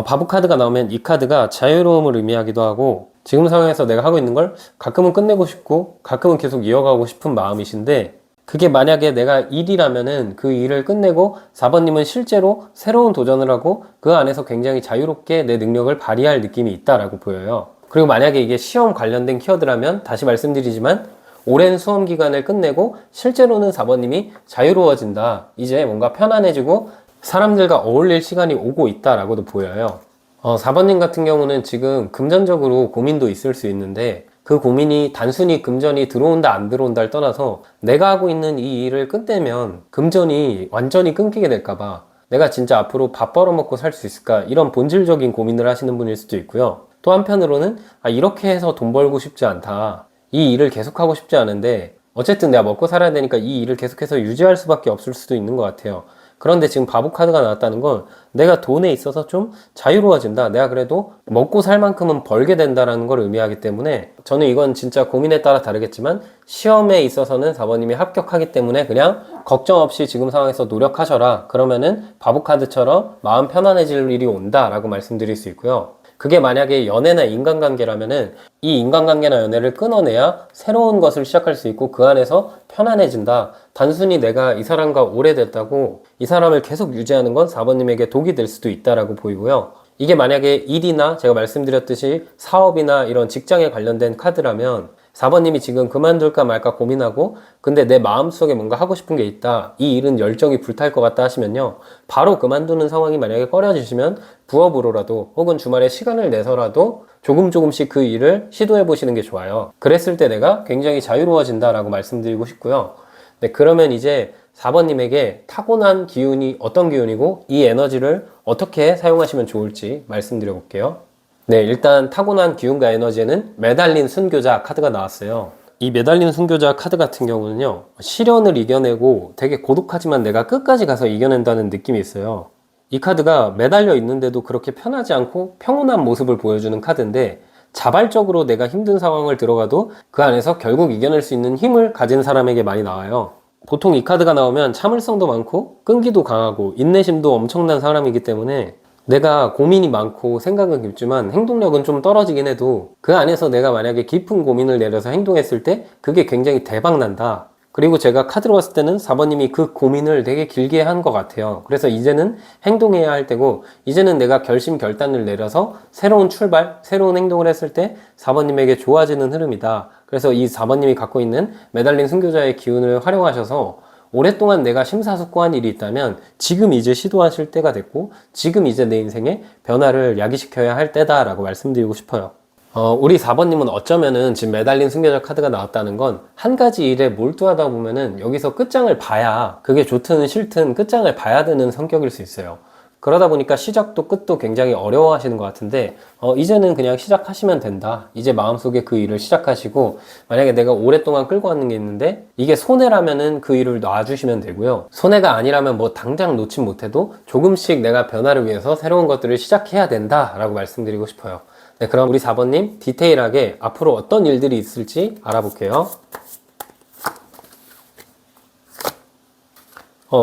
바보 카드가 나오면 이 카드가 자유로움을 의미하기도 하고 지금 상황에서 내가 하고 있는 걸 가끔은 끝내고 싶고 가끔은 계속 이어가고 싶은 마음이신데 그게 만약에 내가 일이라면은 그 일을 끝내고 4번님은 실제로 새로운 도전을 하고 그 안에서 굉장히 자유롭게 내 능력을 발휘할 느낌이 있다라고 보여요. 그리고 만약에 이게 시험 관련된 키워드라면 다시 말씀드리지만 오랜 수험 기간을 끝내고 실제로는 4번님이 자유로워진다. 이제 뭔가 편안해지고 사람들과 어울릴 시간이 오고 있다라고도 보여요. 4번님 같은 경우는 지금 금전적으로 고민도 있을 수 있는데 그 고민이 단순히 금전이 들어온다 안 들어온다를 떠나서 내가 하고 있는 이 일을 끝내면 금전이 완전히 끊기게 될까봐 내가 진짜 앞으로 밥 벌어먹고 살 수 있을까? 이런 본질적인 고민을 하시는 분일 수도 있고요. 또 한편으로는 이렇게 해서 돈 벌고 싶지 않다. 이 일을 계속하고 싶지 않은데 어쨌든 내가 먹고 살아야 되니까 이 일을 계속해서 유지할 수밖에 없을 수도 있는 것 같아요. 그런데 지금 바보 카드가 나왔다는 건 내가 돈에 있어서 좀 자유로워진다. 내가 그래도 먹고 살 만큼은 벌게 된다라는 걸 의미하기 때문에 저는 이건 진짜 고민에 따라 다르겠지만 시험에 있어서는 4번님이 합격하기 때문에 그냥 걱정 없이 지금 상황에서 노력하셔라. 그러면은 바보 카드처럼 마음 편안해질 일이 온다라고 말씀드릴 수 있고요. 그게 만약에 연애나 인간관계라면은 이 인간관계나 연애를 끊어내야 새로운 것을 시작할 수 있고 그 안에서 편안해진다. 단순히 내가 이 사람과 오래됐다고 이 사람을 계속 유지하는 건 4번님에게 독이 될 수도 있다라고 보이고요. 이게 만약에 일이나 제가 말씀드렸듯이 사업이나 이런 직장에 관련된 카드라면 4번님이 지금 그만둘까 말까 고민하고 근데 내 마음속에 뭔가 하고 싶은 게 있다. 이 일은 열정이 불탈 것 같다 하시면요. 바로 그만두는 상황이 만약에 꺼려지시면 부업으로라도 혹은 주말에 시간을 내서라도 조금씩 그 일을 시도해 보시는 게 좋아요. 그랬을 때 내가 굉장히 자유로워진다라고 말씀드리고 싶고요. 네, 그러면 이제 4번님에게 타고난 기운이 어떤 기운이고 이 에너지를 어떻게 사용하시면 좋을지 말씀드려 볼게요. 네, 일단 타고난 기운과 에너지에는 매달린 순교자 카드가 나왔어요. 이 매달린 순교자 카드 같은 경우는요, 시련을 이겨내고 되게 고독하지만 내가 끝까지 가서 이겨낸다는 느낌이 있어요. 이 카드가 매달려 있는데도 그렇게 편하지 않고 평온한 모습을 보여주는 카드인데 자발적으로 내가 힘든 상황을 들어가도 그 안에서 결국 이겨낼 수 있는 힘을 가진 사람에게 많이 나와요. 보통 이 카드가 나오면 참을성도 많고 끈기도 강하고 인내심도 엄청난 사람이기 때문에 내가 고민이 많고 생각은 깊지만 행동력은 좀 떨어지긴 해도 그 안에서 내가 만약에 깊은 고민을 내려서 행동했을 때 그게 굉장히 대박 난다. 그리고 제가 카드로 봤을 때는 4번님이 그 고민을 되게 길게 한 것 같아요. 그래서 이제는 행동해야 할 때고 이제는 내가 결단을 내려서 새로운 출발, 새로운 행동을 했을 때 4번님에게 좋아지는 흐름이다. 그래서 이 4번님이 갖고 있는 매달린 순교자의 기운을 활용하셔서 오랫동안 내가 심사숙고한 일이 있다면 지금 이제 시도하실 때가 됐고 지금 이제 내 인생에 변화를 야기시켜야 할 때다라고 말씀드리고 싶어요. 우리 4번님은 어쩌면은 지금 매달린 순교자 카드가 나왔다는 건 한 가지 일에 몰두하다 보면은 여기서 끝장을 봐야 그게 좋든 싫든 끝장을 봐야 되는 성격일 수 있어요. 그러다 보니까 시작도 끝도 굉장히 어려워하시는 것 같은데 이제는 그냥 시작하시면 된다. 이제 마음속에 그 일을 시작하시고 만약에 내가 오랫동안 끌고 왔는 게 있는데 이게 손해라면은 그 일을 놔주시면 되고요. 손해가 아니라면 뭐 당장 놓진 못해도 조금씩 내가 변화를 위해서 새로운 것들을 시작해야 된다라고 말씀드리고 싶어요. 네, 그럼 우리 4번님 디테일하게 앞으로 어떤 일들이 있을지 알아볼게요.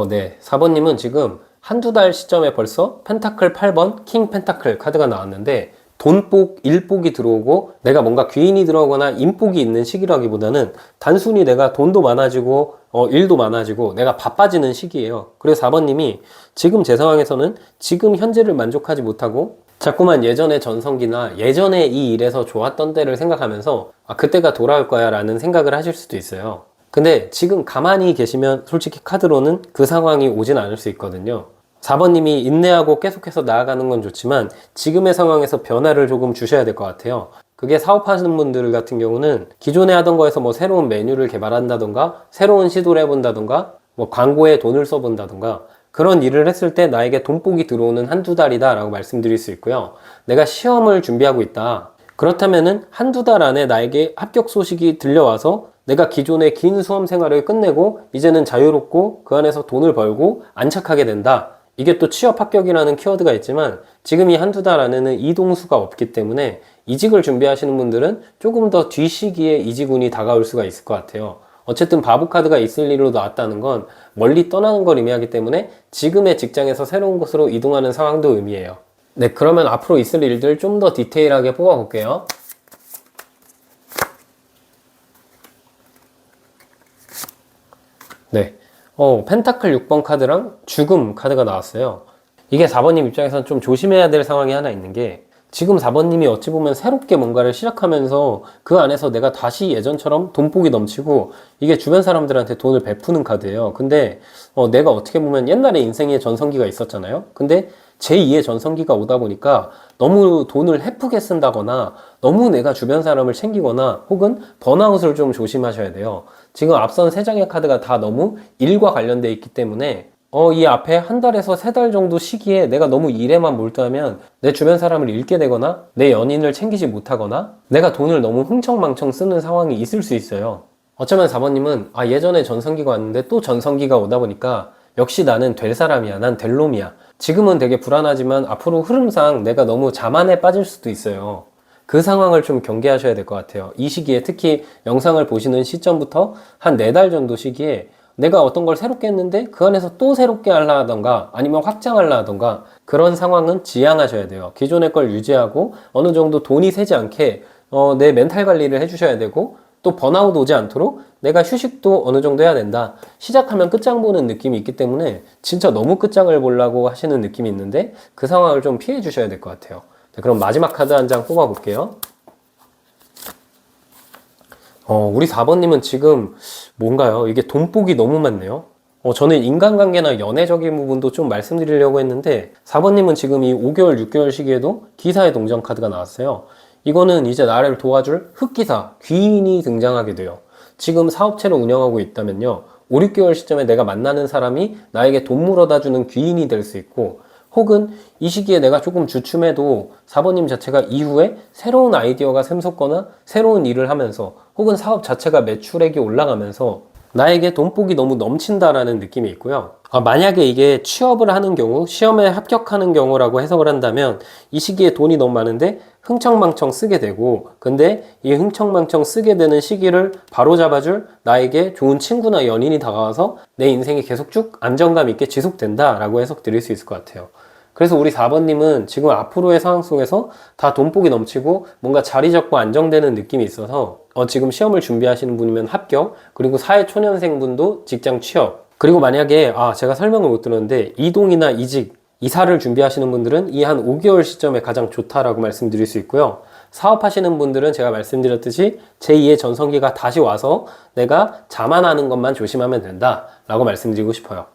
네, 4번님은 지금 한두 달 시점에 벌써 펜타클 8번 킹 펜타클 카드가 나왔는데 돈복, 일복이 들어오고 내가 뭔가 귀인이 들어오거나 인복이 있는 시기라기보다는 단순히 내가 돈도 많아지고 일도 많아지고 내가 바빠지는 시기예요. 그래서 4번님이 지금 제 상황에서는 지금 현재를 만족하지 못하고 자꾸만 예전의 전성기나 예전에 이 일에서 좋았던 때를 생각하면서 그때가 돌아올 거야 라는 생각을 하실 수도 있어요. 근데 지금 가만히 계시면 솔직히 카드로는 그 상황이 오진 않을 수 있거든요. 4번님이 인내하고 계속해서 나아가는 건 좋지만 지금의 상황에서 변화를 조금 주셔야 될 것 같아요. 그게 사업하시는 분들 같은 경우는 기존에 하던 거에서 뭐 새로운 메뉴를 개발한다던가 새로운 시도를 해본다던가 뭐 광고에 돈을 써본다던가 그런 일을 했을 때 나에게 돈복이 들어오는 한두 달이다 라고 말씀드릴 수 있고요. 내가 시험을 준비하고 있다. 그렇다면은 한두 달 안에 나에게 합격 소식이 들려와서 내가 기존의 긴 수험 생활을 끝내고 이제는 자유롭고 그 안에서 돈을 벌고 안착하게 된다. 이게 또 취업 합격이라는 키워드가 있지만 지금 이 한두 달 안에는 이동수가 없기 때문에 이직을 준비하시는 분들은 조금 더 뒤 시기에 이직운이 다가올 수가 있을 것 같아요. 어쨌든 바보 카드가 있을 일로 나왔다는 건 멀리 떠나는 걸 의미하기 때문에 지금의 직장에서 새로운 곳으로 이동하는 상황도 의미해요. 네, 그러면 앞으로 있을 일들 좀 더 디테일하게 뽑아볼게요. 네, 펜타클 6번 카드랑 죽음 카드가 나왔어요. 이게 4번님 입장에서는 좀 조심해야 될 상황이 하나 있는 게 지금 4번님이 어찌 보면 새롭게 뭔가를 시작하면서 그 안에서 내가 다시 예전처럼 돈복이 넘치고 이게 주변 사람들한테 돈을 베푸는 카드예요. 근데 내가 어떻게 보면 옛날에 인생에 전성기가 있었잖아요. 근데 제2의 전성기가 오다 보니까 너무 돈을 헤프게 쓴다거나 너무 내가 주변 사람을 챙기거나 혹은 번아웃을 좀 조심하셔야 돼요. 지금 앞선 3장의 카드가 다 너무 일과 관련되어 있기 때문에 이 앞에 한 달에서 세 달 정도 시기에 내가 너무 일에만 몰두하면 내 주변 사람을 잃게 되거나 내 연인을 챙기지 못하거나 내가 돈을 너무 흥청망청 쓰는 상황이 있을 수 있어요. 어쩌면 4번님은 예전에 전성기가 왔는데 또 전성기가 오다 보니까 역시 나는 될 사람이야. 난 될 놈이야. 지금은 되게 불안하지만 앞으로 흐름상 내가 너무 자만에 빠질 수도 있어요. 그 상황을 좀 경계하셔야 될 것 같아요. 이 시기에 특히 영상을 보시는 시점부터 한 4달 정도 시기에 내가 어떤 걸 새롭게 했는데 그 안에서 또 새롭게 하려 하던가 아니면 확장하려 하던가 그런 상황은 지양하셔야 돼요. 기존의 걸 유지하고 어느 정도 돈이 새지 않게 내 멘탈 관리를 해주셔야 되고 또 번아웃 오지 않도록 내가 휴식도 어느 정도 해야 된다. 시작하면 끝장 보는 느낌이 있기 때문에 진짜 너무 끝장을 보려고 하시는 느낌이 있는데 그 상황을 좀 피해 주셔야 될 것 같아요. 네, 그럼 마지막 카드 한 장 뽑아 볼게요. 우리 4번님은 지금 뭔가요? 이게 돈복이 너무 많네요. 저는 인간관계나 연애적인 부분도 좀 말씀드리려고 했는데 4번님은 지금 이 5개월, 6개월 시기에도 기사의 동전 카드가 나왔어요. 이거는 이제 나를 도와줄 흑기사, 귀인이 등장하게 돼요. 지금 사업체를 운영하고 있다면요. 5, 6개월 시점에 내가 만나는 사람이 나에게 돈 물어다 주는 귀인이 될 수 있고 혹은 이 시기에 내가 조금 주춤해도 4번님 자체가 이후에 새로운 아이디어가 샘솟거나 새로운 일을 하면서 혹은 사업 자체가 매출액이 올라가면서 나에게 돈복이 너무 넘친다라는 느낌이 있고요. 만약에 이게 취업을 하는 경우, 시험에 합격하는 경우라고 해석을 한다면 이 시기에 돈이 너무 많은데 흥청망청 쓰게 되고 근데 이 흥청망청 쓰게 되는 시기를 바로잡아줄 나에게 좋은 친구나 연인이 다가와서 내 인생이 계속 쭉 안정감 있게 지속된다라고 해석 드릴 수 있을 것 같아요. 그래서 우리 4번님은 지금 앞으로의 상황 속에서 다 돈복이 넘치고 뭔가 자리 잡고 안정되는 느낌이 있어서 지금 시험을 준비하시는 분이면 합격, 그리고 사회초년생 분도 직장 취업, 그리고 만약에 제가 설명을 못 들었는데 이동이나 이직, 이사를 준비하시는 분들은 이 한 5개월 시점에 가장 좋다라고 말씀드릴 수 있고요. 사업하시는 분들은 제가 말씀드렸듯이 제2의 전성기가 다시 와서 내가 자만하는 것만 조심하면 된다라고 말씀드리고 싶어요.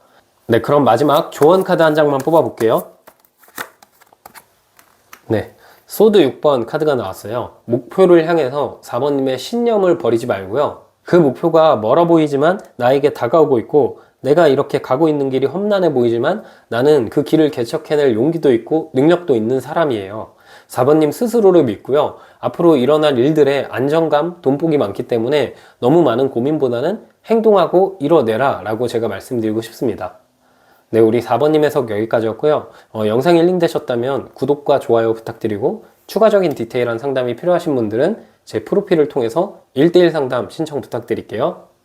네, 그럼 마지막 조언 카드 한 장만 뽑아 볼게요. 네, 소드 6번 카드가 나왔어요. 목표를 향해서 4번님의 신념을 버리지 말고요. 그 목표가 멀어 보이지만 나에게 다가오고 있고 내가 이렇게 가고 있는 길이 험난해 보이지만 나는 그 길을 개척해낼 용기도 있고 능력도 있는 사람이에요. 4번님 스스로를 믿고요. 앞으로 일어날 일들의 안정감, 돈복이 많기 때문에 너무 많은 고민보다는 행동하고 이뤄내라 라고 제가 말씀드리고 싶습니다. 네, 우리 4번님 해석 여기까지였고요. 영상이 힐링되셨다면 구독과 좋아요 부탁드리고 추가적인 디테일한 상담이 필요하신 분들은 제 프로필을 통해서 1대1 상담 신청 부탁드릴게요.